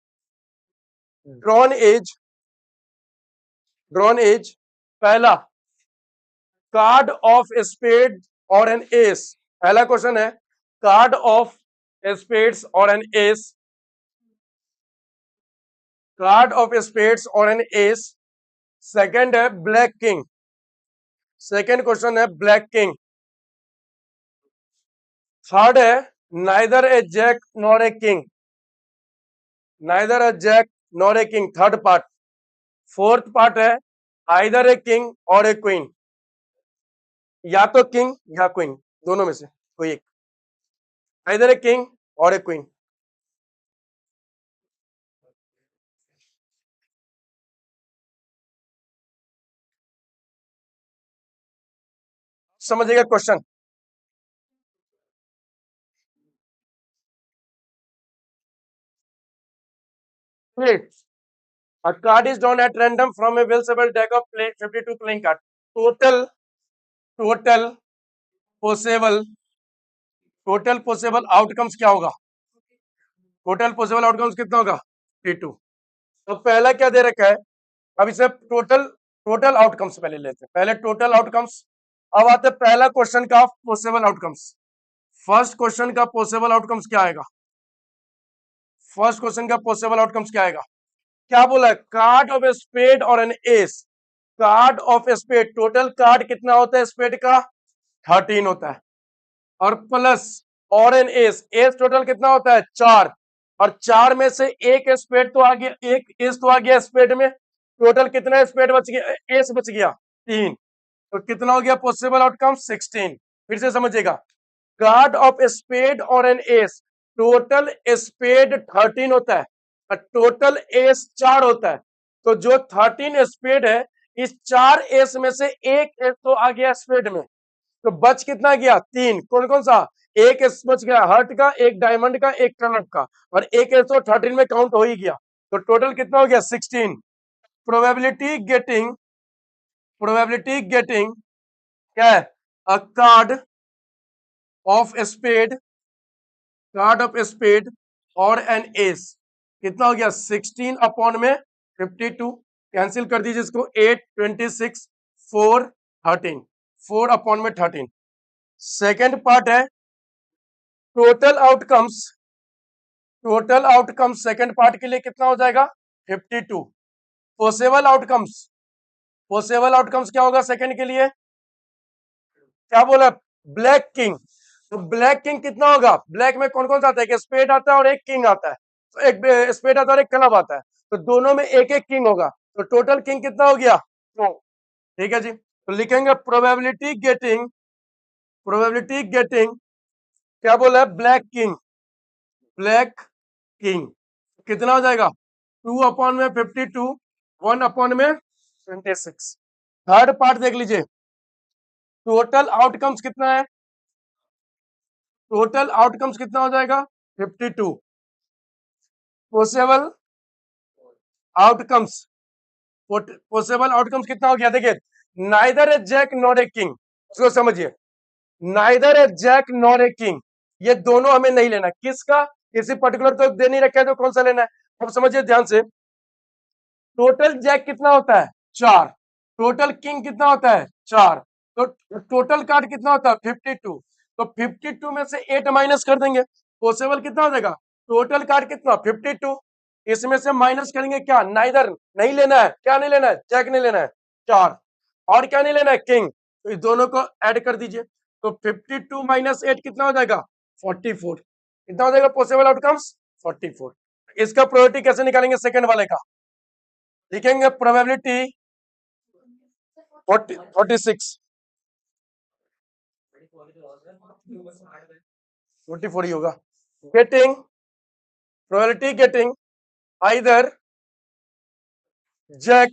drawn is पहला card of spade और an ace. पहला question है कार्ड ऑफ स्पेड्स और an ace, card of spades और an ace. Second है black king, second question है black king. Third है neither a jack nor a king, neither a jack nor a king, third part. Fourth part है either a king और a queen, या तो king या queen, दोनों में से कोई एक, आइदर ए किंग और ए क्वीन। समझिएगा question. A card is drawn at random from a well-shuffled deck of 52 playing cards. Total possible, total possible outcomes क्या होगा, टोटल पॉसिबल आउटकम्स कितना होगा, T2। तो पहला क्या दे रखा है, अब इसे टोटल, टोटल आउटकम्स पहले लेते हैं, पहले टोटल आउटकम्स। अब आते पहला क्वेश्चन का पॉसिबल आउटकम्स। फर्स्ट क्वेश्चन का पॉसिबल आउटकम्स क्या आएगा, फर्स्ट क्वेश्चन का पॉसिबल आउटकम्स क्या आएगा, क्या बोला है, कार्ड ऑफ ए स्पेड और an ace. Card of spade, total card कितना होता है स्पेड का, 13 होता है, और प्लस और एन एस, एस टोटल कितना होता है 4, और 4 में से एक स्पेड तो आ गया, एक एस तो आ गया स्पेड में, टोटल कितना स्पेड बच गया, एस बच गया 3, तो कितना हो गया पॉसिबल आउटकम 16। फिर से समझिएगा, कार्ड ऑफ स्पेड और एन एस, टोटल स्पेड 13 होता है और टोटल एस 4 होता है, तो जो 13 स्पेड है इस 4 एस में से एक एस तो आ गया स्पेड में, तो बच कितना गया 3, कौन कौन सा, एक एस बच गया हर्ट का, एक डायमंड का, एक कलर का, और एक एस तो 13 में काउंट हो ही गया, तो टोटल कितना हो गया 16। प्रोबेबिलिटी गेटिंग, प्रोबेबिलिटी गेटिंग क्या है, a card of spade, card of spade और एन एस, कितना हो गया 16 अपॉन में 52, कैंसिल कर दीजिए इसको, 8 26 4 13, 4 अपॉन में 13। सेकेंड पार्ट है total outcomes, total outcomes second part के लिए कितना हो जाएगा 52। पॉसिबल आउटकम्स, पॉसिबल आउटकम्स क्या होगा सेकेंड के लिए, क्या बोला, ब्लैक किंग। तो ब्लैक किंग कितना होगा, ब्लैक में कौन कौन सा आता है, एक स्पेड आता है और एक किंग आता है, तो एक स्पेड आता है और एक क्लब आता है, तो दोनों में एक एक किंग होगा, तो टोटल किंग कितना हो गया 2। ठीक है जी, तो लिखेंगे प्रोबेबिलिटी गेटिंग, प्रोबेबिलिटी गेटिंग क्या बोला है ब्लैक किंग, ब्लैक किंग कितना हो जाएगा 2 अपॉन में 52, 1 अपॉन में 26। थर्ड पार्ट देख लीजिए, टोटल आउटकम्स कितना है, टोटल आउटकम्स कितना हो जाएगा 52। पॉसिबल आउटकम्स, पॉसिबल आउटकम्स कितना हो गया, देखिए neither a jack not a king, उसको समझिए, neither a jack not a king, ये दोनों हमें नहीं लेना, किसका, किसी पर्टिकुलर तो दे नहीं रखा है तो कौन सा लेना है, अब समझिए ध्यान से। टोटल जैक कितना होता है 4, टोटल किंग कितना होता है 4, तो टोटल कार्ड कितना होता है 52, तो 52 में से 8 माइनस कर देंगे, पॉसिबल कितना हो जाएगा, टोटल कार्ड कितना 52, इसमें से माइनस करेंगे क्या, नाइदर नहीं लेना है, क्या नहीं लेना है, जैक नहीं लेना है 4, और क्या नहीं लेना है किंग, तो इस दोनों को ऐड कर दीजिए, तो 52 माइनस 8 कितना हो जाएगा 44। कितना हो जाएगा पॉसिबल आउटकम्स 44। इसका प्रोबेबिलिटी कैसे निकालेंगे सेकंड वाले का लिखेंगे प्रोबेबिलिटी 46 44 ही होगा getting probability getting either jack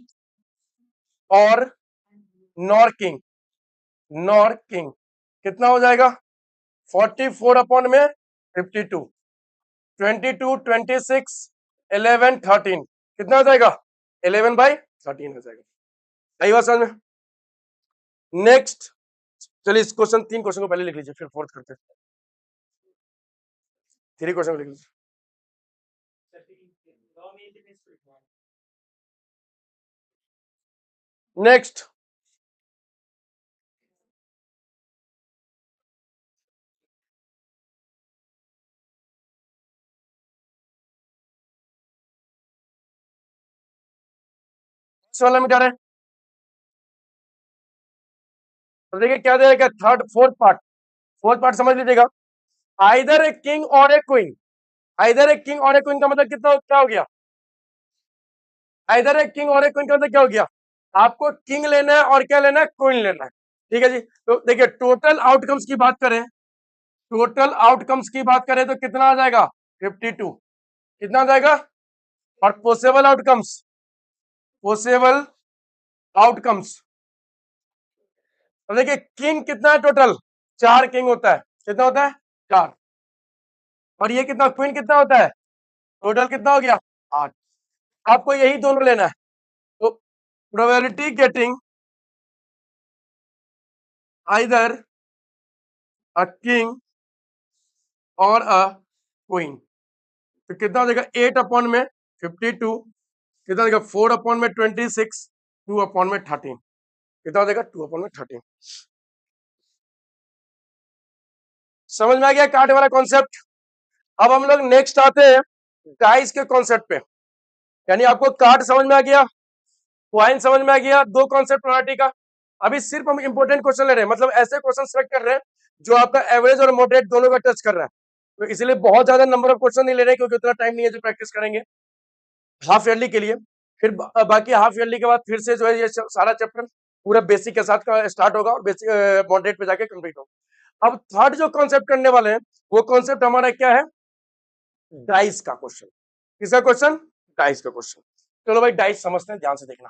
और नॉर किंग कितना हो जाएगा 44 अपॉन में 52 22 26 11 13 कितना हो जाएगा 11/13 हो जाएगा सही बात समझ में। नेक्स्ट चलिए इस क्वेश्चन 3 क्वेश्चन को पहले लिख लीजिए फिर फोर्थ करते हैं 3 क्वेश्चन को लिख लीजिए नेक्स्ट वाला मिटा रहे हैं तो देखिए क्या देगा फोर्थ पार्ट समझ लीजिएगा आइदर ए किंग और a queen either a king और ए क्वीन का मतलब कितना क्या हो गया आइदर ए किंग और ए क्वीन का मतलब क्या हो गया आपको किंग लेना है और क्या लेना है क्वीन लेना है ठीक है जी तो देखिए टोटल आउटकम्स की बात करें तो कितना आ जाएगा 52 कितना आ जाएगा और पॉसिबल आउटकम्स तो देखिए किंग कितना है टोटल 4 किंग होता है कितना होता है 4 और ये कितना क्वीन कितना होता है टोटल कितना हो गया 8 आपको यही दोनों लेना है तो probability getting either a king or a queen तो कितना हो जाएगा 8 अपॉन में 52 कितना हो जाएगा 4 अपॉन में 26 2 अपॉन में 13 कितना हो जाएगा 2 अपॉन में 13 समझ में आ गया कार्ड वाला कॉन्सेप्ट। अब हम लोग नेक्स्ट आते हैं डाइस के कॉन्सेप्ट पे यानी आपको कार्ड समझ में आ गया क्वाइन समझ में आ गया दो कॉन्सेप्ट प्रोबेबिलिटी का। अभी सिर्फ हम इंपॉर्टेंट क्वेश्चन ले रहे हैं मतलब ऐसे क्वेश्चन सेलेक्ट कर रहे हैं जो आपका एवरेज और मॉडरेट दोनों का टच कर रहा है तो इसलिए बहुत ज्यादा नंबर ऑफ क्वेश्चन नहीं ले रहे हैं क्योंकि उतना टाइम नहीं है जो प्रैक्टिस करेंगे हाफ ईयरली के लिए फिर बाकी हाफ ईयरली के बाद फिर से जो है ये सारा चैप्टर पूरा बेसिक के साथ का स्टार्ट होगा और बेसिक मॉडरेट पे जाके कंप्लीट होगा। अब थर्ड जो कॉन्सेप्ट करने वाले हैं वो कॉन्सेप्ट हमारा क्या है डाइस का क्वेश्चन। किसका क्वेश्चन डाइस का क्वेश्चन। चलो भाई डाइस समझते हैं ध्यान से देखना।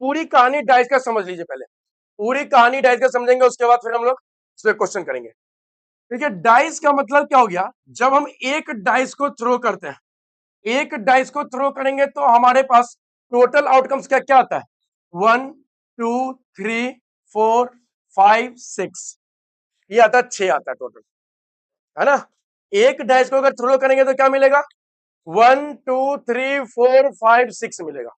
पूरी कहानी डाइस का समझ लीजिए पहले पूरी कहानी डाइस का समझेंगे उसके बाद फिर हम लोग उस पर क्वेश्चन करेंगे। देखिए डाइस का मतलब क्या हो गया जब हम एक डाइस को थ्रो करते हैं एक डाइस को थ्रो करेंगे तो हमारे पास टोटल आउटकम्स क्या क्या आता है 1 2 3 4 5 6 ये आता है 6 आता है टोटल है ना। एक डाइस को अगर थ्रो करेंगे तो क्या मिलेगा 1 2 3 4 5 6 मिलेगा।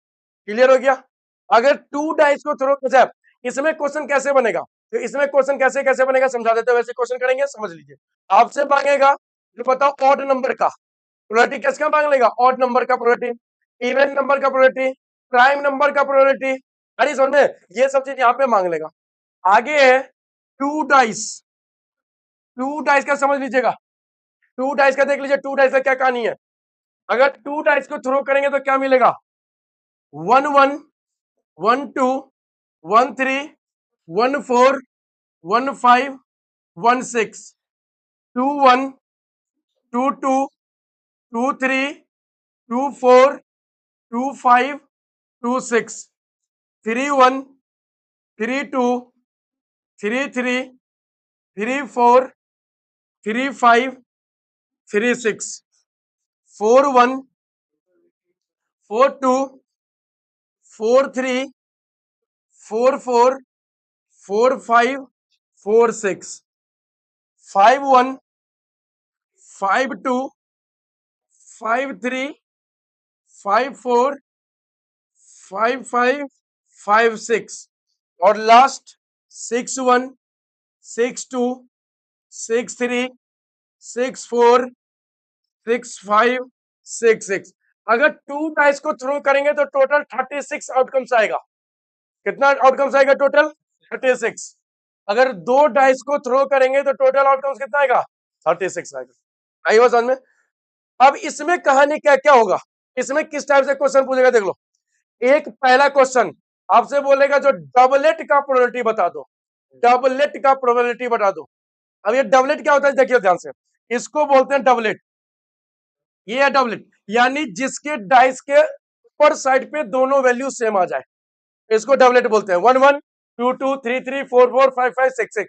क्लियर हो गया। अगर 2 डाइस को थ्रो जाए इसमें क्वेश्चन कैसे बनेगा तो इसमें क्वेश्चन कैसे कैसे बनेगा समझा देते हैं वैसे क्वेश्चन करेंगे समझ लीजिए। आपसे मांगेगा जो बताओ ऑड नंबर का प्रोबेबिलिटी किसका मांग लेगा ऑड नंबर का प्रोबेबिलिटी इवन नंबर का प्रोबेबिलिटी प्राइम नंबर का प्रोबेबिलिटी अरे समझ में ये सब चीज यहाँ पे मांग लेगा। आगे है 2 डाइस 2 डाइस का समझ लीजिएगा 2 डाइस का देख लीजिए 2 डाइस का क्या कहानी है। अगर 2 डाइस को थ्रो करेंगे तो क्या मिलेगा 1 1 1 2 1 3 1 4 1 5 1 6 2 1 2 2 2 3 2 4 2 5 2 6 3 1 3 2 3 3 3 4 3 5 3 6 4 1 4 2 4 3 4 4 4 5 4 6 5 1 5 2 5 3 5 4 5 5 5 6 और लास्ट 6 1 6 2 6 3 6 4 6566। अगर 2 डाइस को थ्रो करेंगे तो टोटल 36 आउटकम्स आएगा। कितना आउटकम्स आएगा टोटल? 36। अगर 2 डाइस को थ्रो करेंगे तो टोटल आउटकम्स कितना आएगा? 36 आएगा। आई बात समझ में? अब इसमें कहानी क्या क्या होगा, इसमें किस टाइप से क्वेश्चन पूछेगा देख लो। एक पहला क्वेश्चन आपसे बोलेगा जो डबलेट का प्रोबेबिलिटी बता दो, डबलेट का प्रोबेबिलिटी बता दो। अब ये डबलेट क्या होता है देखिए ध्यान से, इसको बोलते हैं डबलेट। ये है डबलेट, यानी जिसके डाइस के ऊपर साइड पे दोनों वैल्यू सेम आ जाए, इसको डबलेट बोलते हैं। 1 1 2 2 3 3 4 4 5 5 6 6,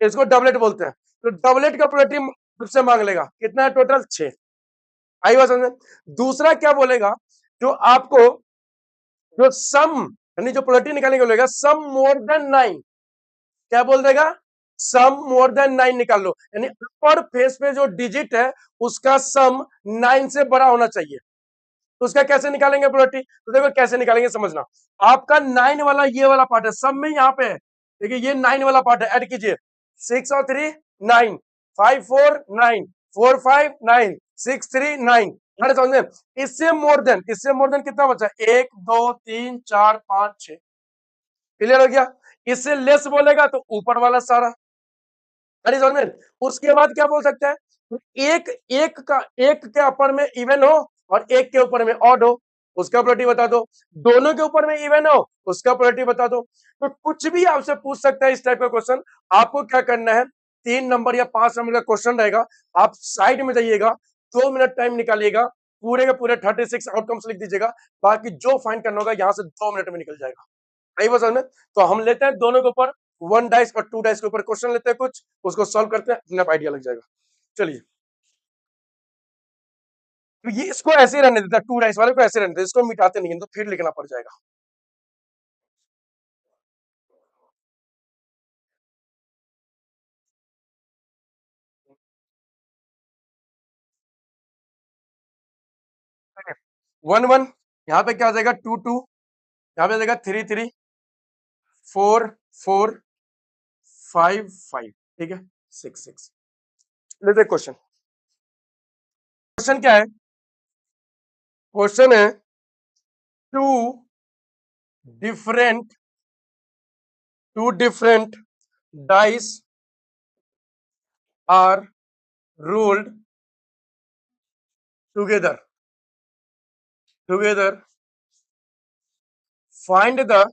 इसको डबलेट बोलते हैं। तो डबलेट का प्रोबेबिलिटी मुझसे मांग लेगा, कितना है टोटल? 6। आई बात समझ में? दूसरा क्या बोलेगा, जो आपको जो सम यानी जो प्रोबेबिलिटी निकालने को बोलेगा, सम मोर देन 9। क्या बोल देगा? सम मोर देन 9 निकाल लो, यानी अपर फेस पे जो डिजिट है उसका सम 9 से बड़ा होना चाहिए। तो उसका कैसे निकालेंगे प्रोबेबिलिटी? तो देखो कैसे निकालेंगे समझना। आपका 9 वाला ये वाला पार्ट है, सब में यहाँ पे है। देखिए ये 9 वाला पार्ट है, ऐड कीजिए। 6 और 3 9, 5 4 9, 4 5 9, 6 3 9। अरे समझे? इससे मोर देन कितना बचा? 1 2 3 4 5 6। क्लियर हो गया? इससे लेस बोलेगा तो ऊपर वाला सारा। अरे समझ में? उसके बाद क्या बोल सकते हैं? एक एक के ऊपर में इवन हो और एक के ऊपर में ऑड हो, उसका प्रोबेबिलिटी बता दो। दोनों के ऊपर में इवन हो, उसका प्रोबेबिलिटी बता दो। तो कुछ भी आपसे पूछ सकता है इस टाइप का क्वेश्चन। आपको क्या करना है, 3 नंबर या 5 नंबर का क्वेश्चन रहेगा, आप साइड में जाइएगा, 2 मिनट टाइम निकालिएगा, पूरे के पूरे 36 आउटकम्स लिख दीजिएगा। बाकी जो फाइंड करना होगा यहाँ से 2 मिनट में निकल जाएगा। नहीं बस में? तो हम लेते हैं दोनों के ऊपर 1 डाइस और 2 डाइस के ऊपर क्वेश्चन लेते हैं, कुछ उसको सॉल्व करते हैं, अपने आइडिया लग जाएगा। चलिए, तो ये इसको ऐसे रहने देता है, 2 डाइस वाले को ऐसे रहने देते, इसको मिटाते नहीं, तो फिर लिखना पड़ जाएगा। वन वन, यहाँ पे क्या आ जाएगा? 2 2, यहाँ पे आ जाएगा 3 3, 4 4, 5 5, ठीक है, 6 6। लेते क्वेश्चन। क्वेश्चन क्या है? क्वेश्चन है two different dice are rolled together. Find the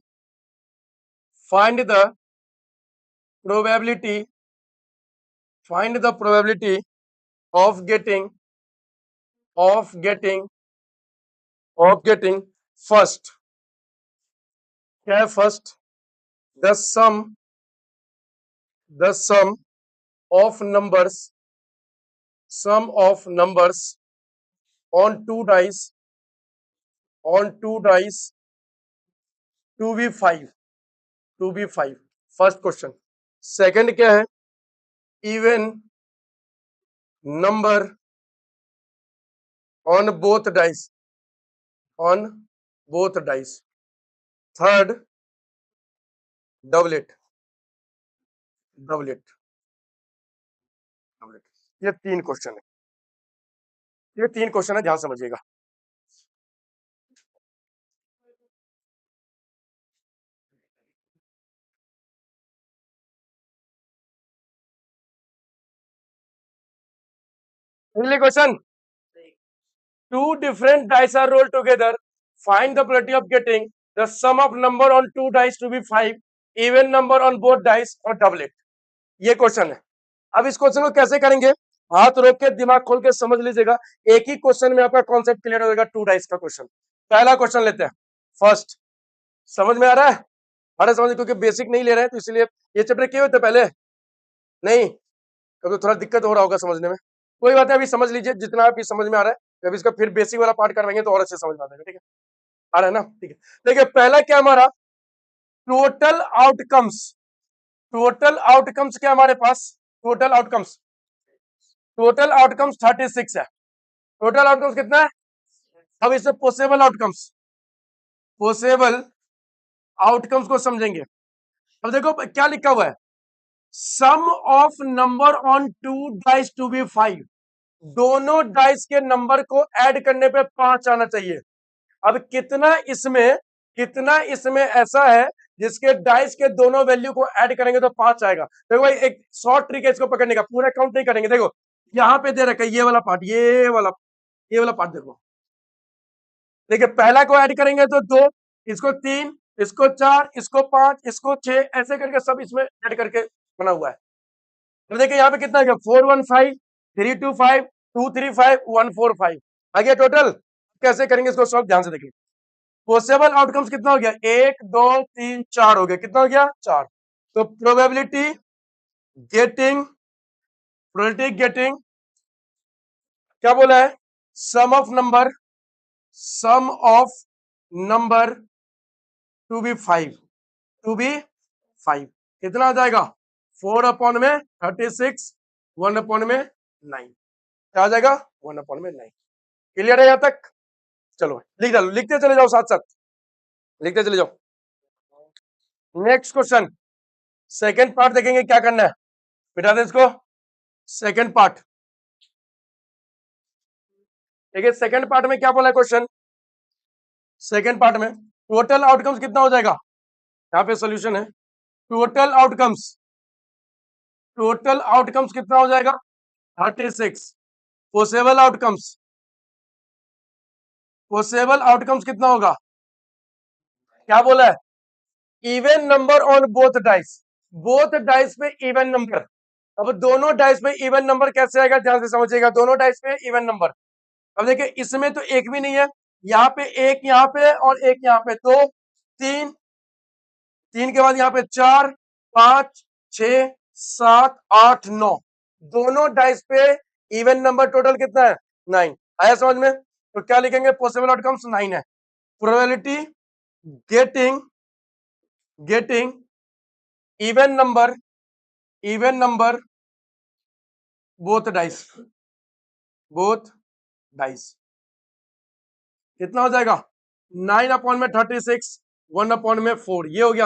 probability of getting first. क्या है first? The sum of numbers on two dice to be 5. First question. Second क्या है? Even number on both dice. Third, doublet. ये 3 question है, ध्यान समझिएगा। पहले question, 2 different dice are rolled together. Find the probability of getting the sum of number on 2 dice to be 5, even number on both dice और doublet. ये question है। अब इस क्वेश्चन को कैसे करेंगे? हाथ रोक के दिमाग खोल के समझ लीजिएगा, एक ही क्वेश्चन में आपका कॉन्सेप्ट क्लियर हो जाएगा। 2 डाइस का क्वेश्चन। पहला क्वेश्चन लेते हैं। फर्स्ट, समझ में आ रहा है? अरे समझ, क्योंकि बेसिक नहीं ले रहे हैं तो इसलिए ये चैप्टर किए होते पहले नहीं, तो थोड़ा दिक्कत हो रहा होगा समझने में। कोई बात है, अभी समझ लीजिए जितना अभी समझ में आ रहा है, अभी इसका फिर बेसिक वाला पार्ट करवाएंगे तो और अच्छे समझ में आ जाएगा। ठीक है, आ रहा है ना? ठीक है, देखिए पहला क्या हमारा टोटल आउटकम्स। क्या हमारे पास? टोटल आउटकम्स 36 है। टोटल आउटकम्स कितना है? अब इससे पॉसिबल आउटकम्स को समझेंगे। अब देखो क्या लिखा हुआ है, sum of number on 2 dice to be 5। दोनों डाइस के नंबर को ऐड करने पे 5 आना चाहिए। अब कितना इसमें ऐसा है जिसके डाइस के दोनों वैल्यू को ऐड करेंगे तो 5 आएगा। देखो भाई एक शॉर्ट ट्रिक है इसको पकड़ने का, पूरा काउंट नहीं करेंगे। देखो यहाँ पे दे रखा है ये वाला पार्ट, ये वाला पार्ट देखो। देखिए पहला को ऐड करेंगे तो 2, इसको 3, इसको 4, इसको 5, इसको 6, ऐसे करके सब इसमें ऐड करके बना हुआ है। तो देखिए यहाँ पे कितना है, 415, 325, 235, 145 आ गया टोटल। कैसे करेंगे इसको सॉल्व, ध्यान से देखिए। पॉसिबल आउटकम्स कितना हो गया, 1 2 3 4 हो गया। कितना हो गया, 4। तो प्रोबेबिलिटी गेटिंग क्या बोला है, sum of number two be 5 कितना आ जाएगा, 4/36, 1/9 क्या आ जाएगा, 1/9। क्लियर है यहाँ तक? चलो लिख डालो, लिखते चले जाओ, साथ साथ लिखते चले जाओ। नेक्स्ट क्वेश्चन, सेकेंड पार्ट देखेंगे क्या करना है, बिठा दे इसको। सेकेंड पार्ट देखिए, सेकेंड पार्ट में क्या बोला है क्वेश्चन, सेकेंड पार्ट में टोटल आउटकम्स कितना हो जाएगा, यहाँ पे सोल्यूशन है। टोटल आउटकम्स कितना हो जाएगा, 36। पॉसिबल आउटकम्स कितना होगा, क्या बोला है, even number on both dice पे इवन नंबर। अब दोनों डाइस पे इवन नंबर कैसे आएगा, ध्यान से समझिएगा। दोनों डाइस पे इवन नंबर, अब देखिए इसमें तो एक भी नहीं है, यहाँ पे एक, यहाँ पे और एक यहाँ पे, तो 3, 3 के बाद यहाँ पे 4, 5, 6, 7, 8, 9, दोनों डाइस पे इवन नंबर। टोटल कितना है, 9। आया समझ में? तो क्या लिखेंगे, पॉसिबल आउटकम्स 9 है। Probability getting even number both dice कितना हो जाएगा, 9/36, 1/4। ये हो गया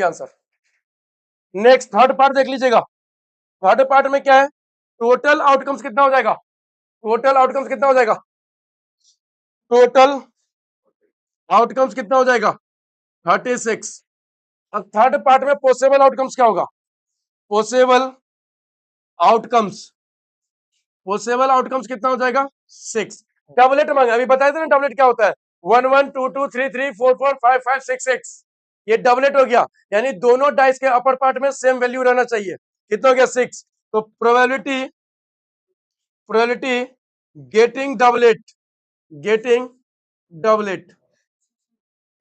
आंसर। नेक्स्ट थर्ड पार्ट देख लीजिएगा। थर्ड पार्ट में क्या है, टोटल आउटकम्स कितना हो जाएगा, टोटल आउटकम्स कितना हो जाएगा, 36। अब थर्ड पार्ट में पॉसिबल आउटकम्स क्या होगा, पॉसिबल आउटकम्स कितना हो जाएगा, 6। डबलेट मांगे, अभी बताए थे ना डबलेट क्या होता है, 1 1 2 2 3 3 4 4 5 5 6 6, ये डबलेट हो गया। यानी दोनों डाइस के अपर पार्ट में सेम वैल्यू रहना चाहिए। कितना हो गया, 6। तो प्रोबेबिलिटी गेटिंग डबलेट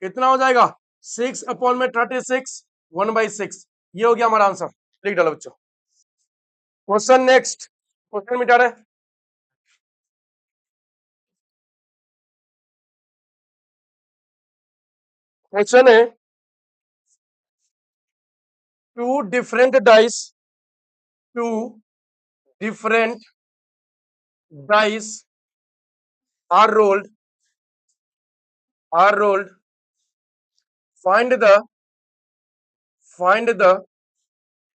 कितना हो जाएगा, 6/36, 1/6। ये हो गया हमारा आंसर। लिख डालो बच्चों। क्वेश्चन नेक्स्ट, क्वेश्चन मिटा रहे, क्वेश्चन है, two different dice are rolled. Find the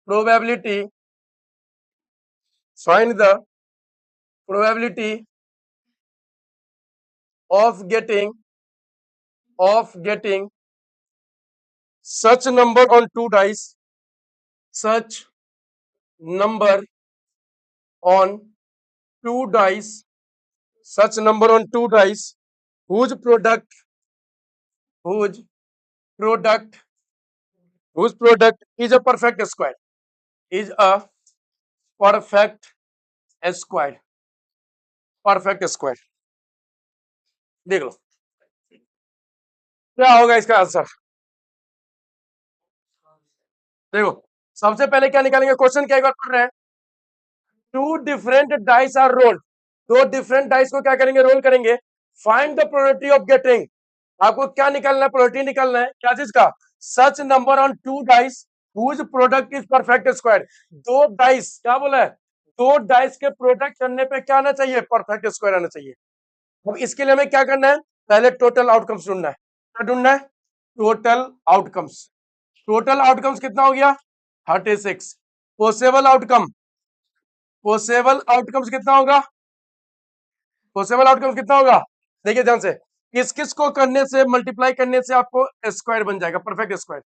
probability of getting such number on two dice such number on two dice whose product is a perfect square, perfect square। देख लो क्या होगा इसका answer. देखो सबसे पहले क्या निकालेंगे, क्वेश्चन क्या एक बार पढ़ रहे हैं, two different dice are rolled, दो डिफरेंट डाइस को क्या करेंगे, रोल करेंगे। Find the probability of getting, आपको क्या निकालना है, प्रोबेबिलिटी निकालना है, क्या चीज का, such number on two dice whose product is perfect square. दो डाइस, क्या बोला है, दो डाइस के प्रोडक्ट करने पे क्या आना चाहिए, परफेक्ट स्क्वायर आना चाहिए। अब इसके लिए हमें क्या करना है, पहले टोटल आउटकम्स ढूंढना है। क्या ढूंढना है, टोटल आउटकम्स कितना हो गया, 36। पॉसिबल आउटकम पॉसिबल आउटकम्स कितना होगा? पॉसिबल आउटकम्स कितना होगा? देखिए ध्यान से, किस किस को करने से, मल्टीप्लाई करने से आपको स्क्वायर बन जाएगा, परफेक्ट स्क्वायर।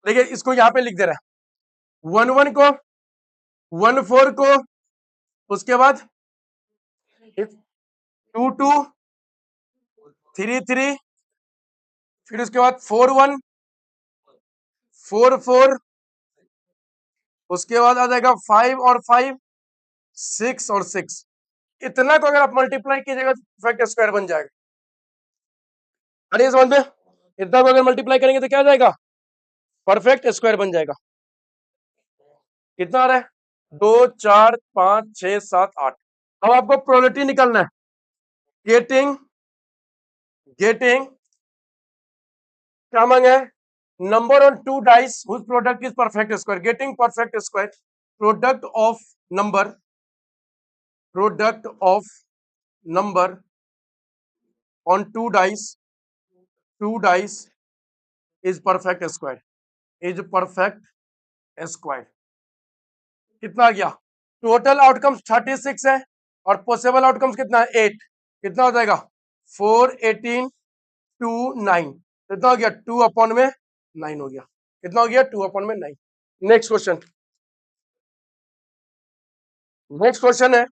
देखिए इसको यहां पे लिख दे रहा है, 1 1 को, 1 4 को, उसके बाद 2 2, 3 3, फिर उसके बाद 4 1, 4 4, उसके बाद आ जाएगा 5 और 5, 6 और 6। इतना को अगर आप मल्टीप्लाई कीजिएगा तो परफेक्ट स्क्वायर बन जाएगा। अरे समझ में, इतना को अगर मल्टीप्लाई करेंगे तो क्या आ जाएगा? परफेक्ट स्क्वायर बन जाएगा। कितना आ रहा है? 2 4 5 6 7 8। अब आपको प्रोबेबिलिटी निकालना है, गेटिंग गेटिंग क्या मांगा है? Number on 2 dice whose product is perfect square, getting perfect square, product of number, product of number on 2 dice is perfect square, is perfect square. कितना आ गया? टोटल आउटकम्स 36 है और पॉसिबल आउटकम्स कितना है? 8। कितना हो जाएगा? 4 18 2 9। कितना हो गया? 2/9 हो गया। कितना हो गया? 2/9। नेक्स्ट क्वेश्चन, नेक्स्ट क्वेश्चन है,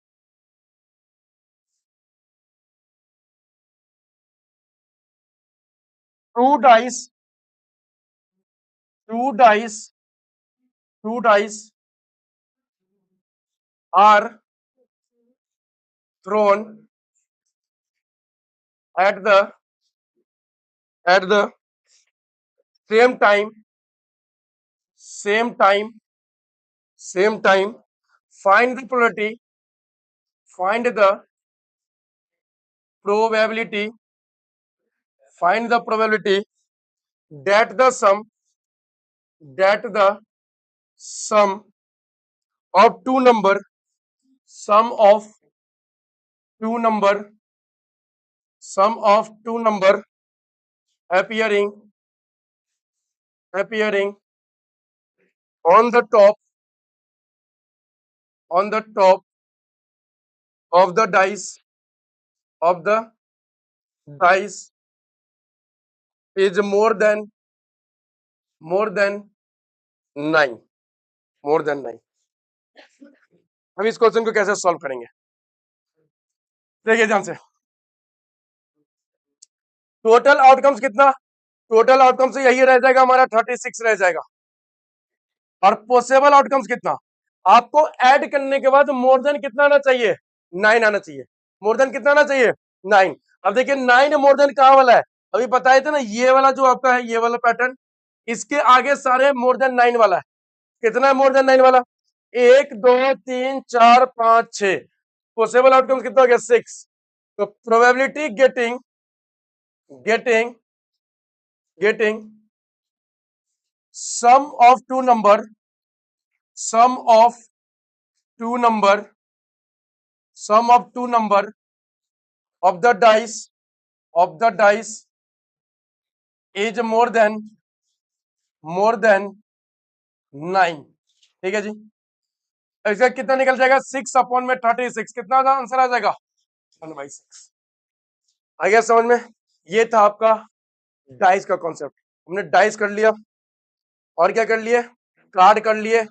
two dice two dice two dice are thrown at the same time same time same time, find the probability, find the probability find the probability that the sum of two number sum of two number sum of two number appearing on the top of the dice is more than 9, more than 9। हम इस question को कैसे solve करेंगे? देखिए ध्यान से, total outcomes कितना? Total outcome से यही रह जाएगा हमारा, 36 रह जाएगा। और पॉसिबल आउटकम्स कितना? आपको ऐड करने के बाद मोर देन कितना आना चाहिए? 9 आना चाहिए। मोर देन कितना आना चाहिए? 9। अब देखिए 9 मोर देन कहां वाला है? अभी बताए थे ना, ये वाला जो आपका है, ये वाला पैटर्न, इसके आगे सारे मोर देन 9 वाला है। कितना है मोर देन 9 वाला? 1 2 3 4 5 6। पॉसिबल आउटकम्स कितना हो गया? 6। तो probability getting sum of two number sum of two number sum of two number of the dice is more than 9। ठीक है जी, इसका कितना निकल जाएगा? 6/36। कितना आंसर आ जाएगा? 1/6। आ गया समझ में? ये था आपका डाइस का कॉन्सेप्ट। हमने डाइस कर लिया और क्या कर लिए? कार्ड कर लिए,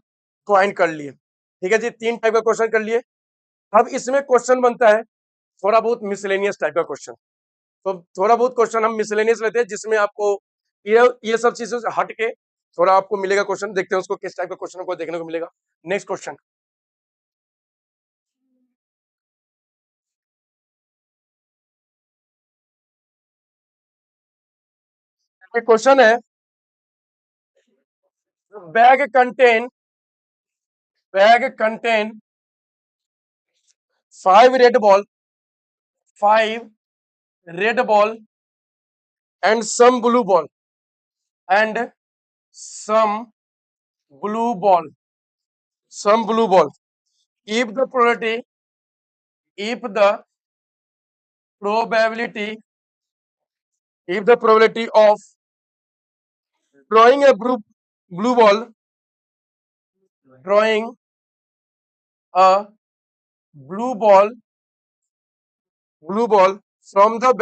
कॉइन कर लिए। ठीक है जी, 3 टाइप का क्वेश्चन कर लिए। अब इसमें क्वेश्चन बनता है थोड़ा बहुत मिसलेनियस टाइप का क्वेश्चन। तो थोड़ा बहुत क्वेश्चन हम मिसलेनियस लेते हैं, जिसमें आपको ये सब चीजों से हट के थोड़ा आपको मिलेगा क्वेश्चन। देखते हैं उसको किस टाइप का क्वेश्चन को देखने को मिलेगा। नेक्स्ट क्वेश्चन, क्वेश्चन है, bag contain 5 red ball, 5 red ball and some blue ball and some blue ball if the probability if the probability of drawing a blue ball drawing a blue ball from the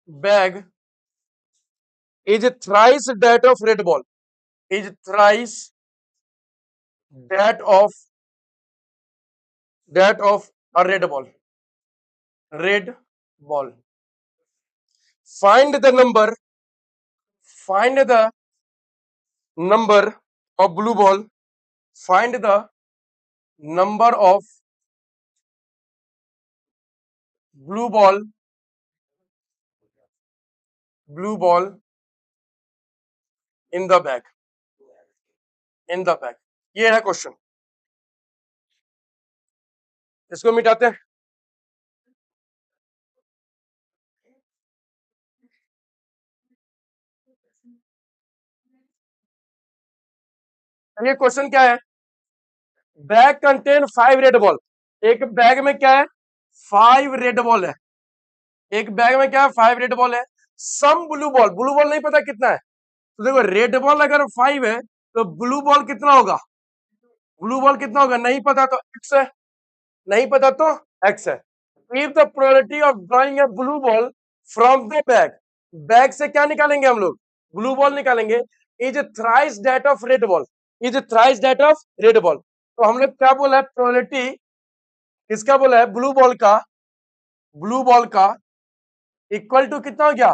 bag is thrice that of red ball. Is thrice that of a red ball. Red ball. Find the number. Find the number of blue ball. Find the number of blue ball in the bag. In the bag. ये है question. इसको मिटाते हैं. ये question क्या है? Bag contain 5 red ball. एक bag में क्या है? 5 रेड बॉल है. एक बैग में क्या है? 5 रेड बॉल है. सम ब्लू बॉल नहीं पता कितना है. तो देखो रेड बॉल अगर 5 है तो ब्लू बॉल कितना होगा? ब्लू बॉल कितना होगा? नहीं पता तो x है. नहीं पता तो x है. If the probability of drawing a blue ball from the bag से क्या निकालेंगे हम लोग? ब्लू बॉल निकालेंगे. Is thrice that of red ball. Is thrice that of red ball. तो हम लोग क्या बोला है? प्रोबेबिलिटी किसका बोला है? ब्लू बॉल का इक्वल टू कितना हो गया?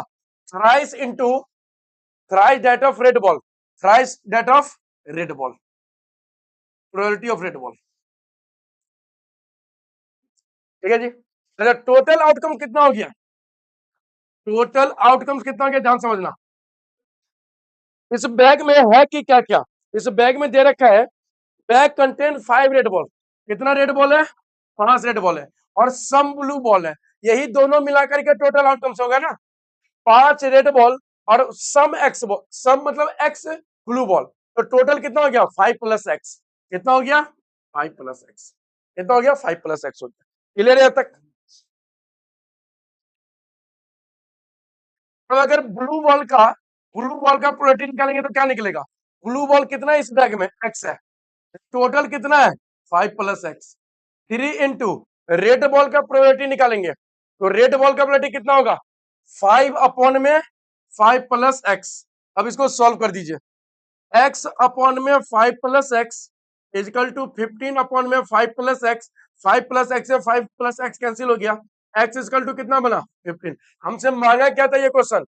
Thrice into thrice that of red ball. Thrice that of red ball. Probability of red ball. ठीक है जी. अच्छा टोटल आउटकम कितना हो गया? टोटल आउटकम्स कितना हो गया? ध्यान समझना. इस बैग में है कि क्या क्या? इस बैग में दे रखा है बैग कंटेन 5 रेड बॉल. कितना रेड बॉल है? 5 रेड बॉल है. और सम ब्लू बॉल है. यही दोनों मिलाकर के टोटल आउटकम्स होगा ना. 5 रेड बॉल और सम एक्स बॉल. सम मतलब एक्स ब्लू बॉल. तो टोटल कितना हो गया? 5 प्लस एक्स. कितना हो गया? 5 प्लस एक्स. कितना हो गया? 5 प्लस एक्स हो गया. क्लियर है तक? तो अगर ब्लू बॉल का प्रोडक्ट निकालेंगे तो क्या निकलेगा? ब्लू बॉल कितना है इस बैग में? एक्स है. टोटल कितना है? 5 plus x. 3 into red ball का प्रोबेबिलिटी निकालेंगे तो रेड बॉल का प्रोबेबिलिटी कितना होगा? 5 अपॉन में 5 प्लस एक्स. अब इसको सॉल्व कर दीजिए. x अपॉन में 5 plus x equal to 15 upon में 5 प्लस एक्स. 5 प्लस एक्स से 5 प्लस एक्स कैंसिल हो गया. x इजकल टू कितना बना? 15. हमसे मांगा क्या था ये question?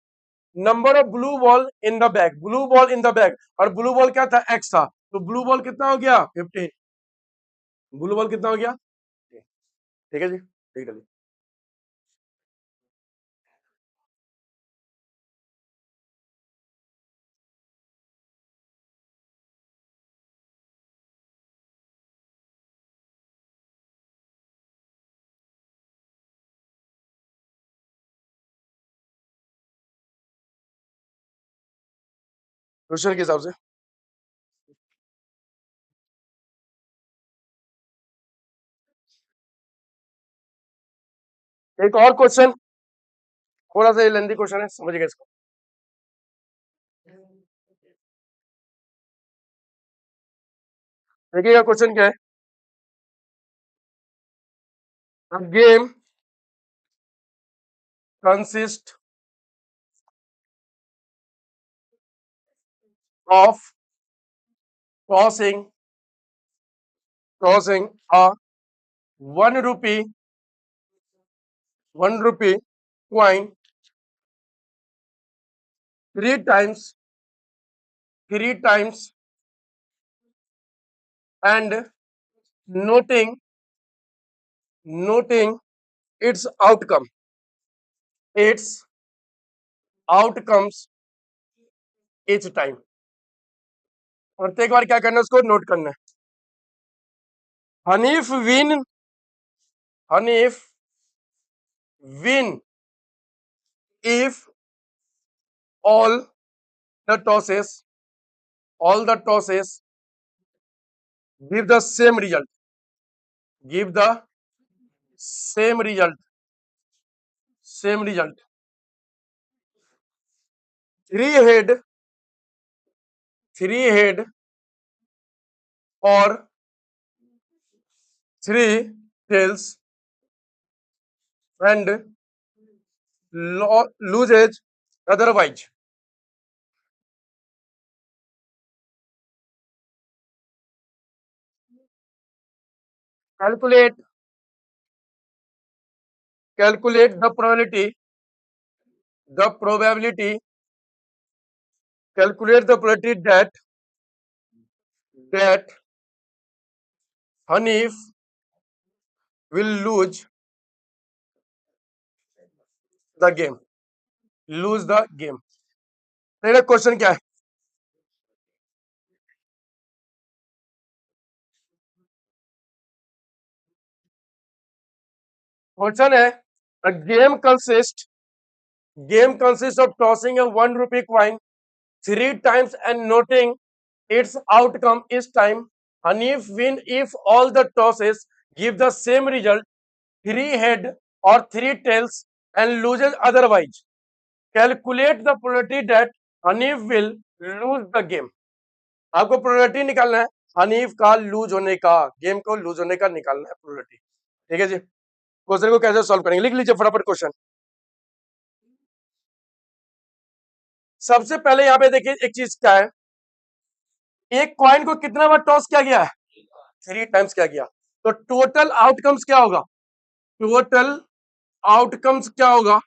Number of blue ball in the bag. Blue ball in the bag. और ब्लू बॉल क्या था? x था. तो ब्लू बॉल कितना हो गया? 15. ब्लू बॉल कितना हो गया? ठीक है जी. ठीक है जी. क्वेश्चन के हिसाब से एक और क्वेश्चन. थोड़ा सा लेंदी क्वेश्चन है, समझिएगा इसको. देखिएगा क्वेश्चन क्या है. Game consist of tossing a 1 rupee coin three times and noting its outcomes each time. प्रत्येक बार क्या करना है? उसको नोट करना है. Hanif win if all the tosses give the same result. Give the same result. Three head or 3 tails and loses otherwise. Calculate calculate the probability calculate the probability that Hanif will the game lose the game. मेरा question क्या है? Question है a game consists of tossing a 1 rupee coin 3 times and noting its outcome each time. Hanif win if all the tosses give the same result, 3 head or 3 tails, and loses otherwise. Calculate the probability that Hanif will lose the game. आपको probability निकालना है हनीफ का loose होने का, game को loose होने का निकालना है प्रोबेबिलिटी. ठीक है जी. क्वेश्चन को कैसे सॉल्व करेंगे लिख लीजिए फटाफट क्वेश्चन. सबसे पहले यहाँ पे देखिए एक चीज क्या है, एक कॉइन को कितना बार टॉस किया गया है? 3 टाइम्स किया गया. तो टोटल आउटकम्स क्या होगा? टोटल आउटकम्स क्या होगा?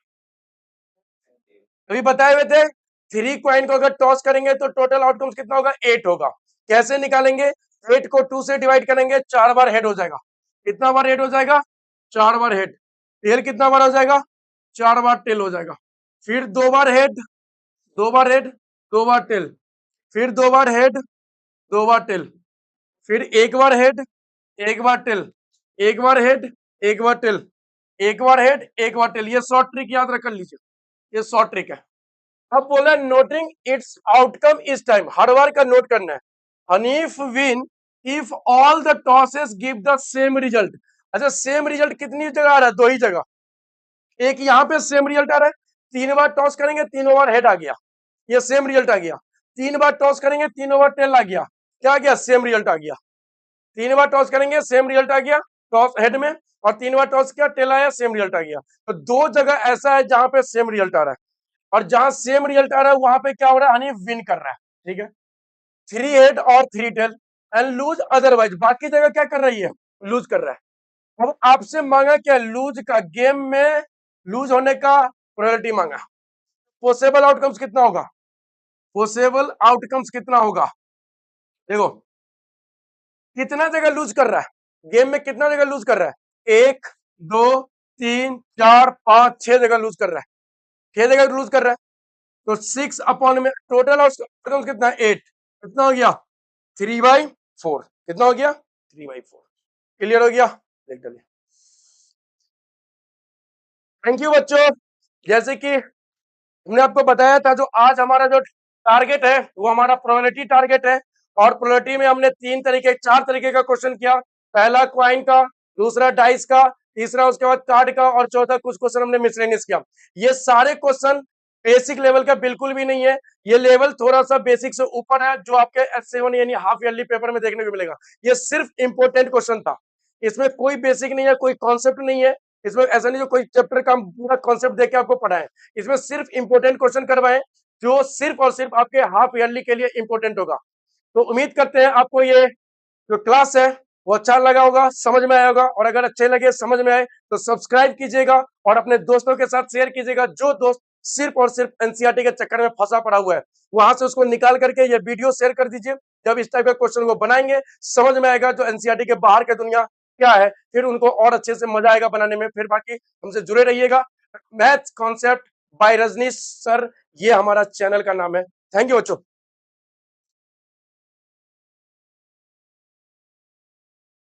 अभी बताए हुए थे 3 कॉइन को अगर टॉस करेंगे तो टोटल आउटकम्स कितना होगा? 8 होगा. कैसे निकालेंगे? 8 को 2 से डिवाइड करेंगे, 4 बार हेड हो जाएगा. कितना बार हेड हो जाएगा? 4 बार हेड. टेल कितना बार हो जाएगा? 4 बार टेल हो जाएगा. फिर 2 बार हेड, 2 बार हेड, 2 बार टेल. फिर 2 बार हेड, 2 बार टेल. फिर 1 बार हेड, 1 बार टेल. 1 बार हेड, 1 बार टेल. 1 बार हेड, 1 बार टेल. ये शॉर्ट ट्रिक याद रख लीजिए, ये शॉर्ट ट्रिक है. अब बोला नोटिंग इट्स आउटकम इस टाइम, हर बार का नोट करना है. Hanif win if all the tosses give the same result. अच्छा सेम रिजल्ट कितनी जगह आ रहा है? 2 ही जगह. एक यहाँ पे सेम रिजल्ट आ रहा है, 3 बार टॉस करेंगे 3 बार हेड आ गया, ये सेम रिजल्ट आ गया. 3 बार टॉस करेंगे 3 बार टेल आ गया, क्या आ गया? सेम रिजल्ट आ गया. 3 बार टॉस करेंगे सेम रिजल्ट आ गया टॉस हेड में, और 3 बार टॉस किया टेल आया, सेम रिजल्ट आ गया. तो 2 जगह ऐसा है जहां पे सेम रिजल्ट आ रहा है, और जहां सेम रिजल्ट आ रहा है वहां पे क्या हो रहा है? हनी विन कर रहा है. ठीक है. 3 हेड और 3 टेल एंड लूज अदरवाइज, बाकी जगह क्या कर रही है? लूज कर रहा है. अब आपसे मांगा क्या? लूज का, गेम में लूज होने का प्रोबेबिलिटी मांगा. पॉसिबल आउटकम्स कितना होगा? पॉसिबल आउटकम्स कितना होगा? देखो कितना जगह लूज कर रहा है, गेम में कितना जगह लूज कर रहा है? 1 2 3 4 5 6 जगह लूज कर रहा है. 6 जगह लूज कर रहा है. तो 6 अपॉन में टोटल आउटकम्स कितना है? 8. कितना हो गया? 3/4. कितना हो गया? 3/4. क्लियर हो गया? देख डालिए. थैंक यू बच्चों. जैसे कि हमने आपको बताया था, जो आज हमारा जो टारगेट है वो हमारा प्रोबेबिलिटी टारगेट है. और प्रोबेबिलिटी में हमने 4 तरीके का क्वेश्चन किया. पहला क्वाइन का, दूसरा डाइस का, तीसरा उसके बाद कार्ड का, और चौथा कुछ क्वेश्चन हमने मिसलेनियस किया. ये सारे क्वेश्चन बेसिक लेवल का बिल्कुल भी नहीं है, ये लेवल थोड़ा सा बेसिक से ऊपर है, जो आपके S7 यानी हाफ ईयरली पेपर में देखने को मिलेगा. ये सिर्फ इंपोर्टेंट क्वेश्चन था, इसमें कोई बेसिक नहीं है, कोई कॉन्सेप्ट नहीं है. इसमें ऐसा नहीं जो कोई चैप्टर का पूरा कॉन्सेप्ट देके आपको पढ़ाए. इसमें सिर्फ इंपोर्टेंट क्वेश्चन करवाएं, जो सिर्फ और सिर्फ आपके हाफ ईयरली के लिए इंपोर्टेंट होगा. तो उम्मीद करते हैं आपको ये जो क्लास है वो अच्छा लगा होगा, समझ में आया होगा. और अगर अच्छे लगे, समझ में आए, तो सब्सक्राइब कीजिएगा और अपने दोस्तों के साथ शेयर कीजिएगा. जो दोस्त सिर्फ और सिर्फ एनसीईआरटी के चक्कर में फंसा पड़ा हुआ है, वहां से उसको निकाल करके ये वीडियो शेयर कर दीजिए. जब इस टाइप का क्वेश्चन वो बनाएंगे, समझ में आएगा जो एनसीईआरटी के बाहर की दुनिया क्या है, फिर उनको और अच्छे से मजा आएगा बनाने में. फिर बाकी हमसे जुड़े रहिएगा. Maths concept by Rajneesh sir, ये हमारा चैनल का नाम है. थैंक यू बच्चों.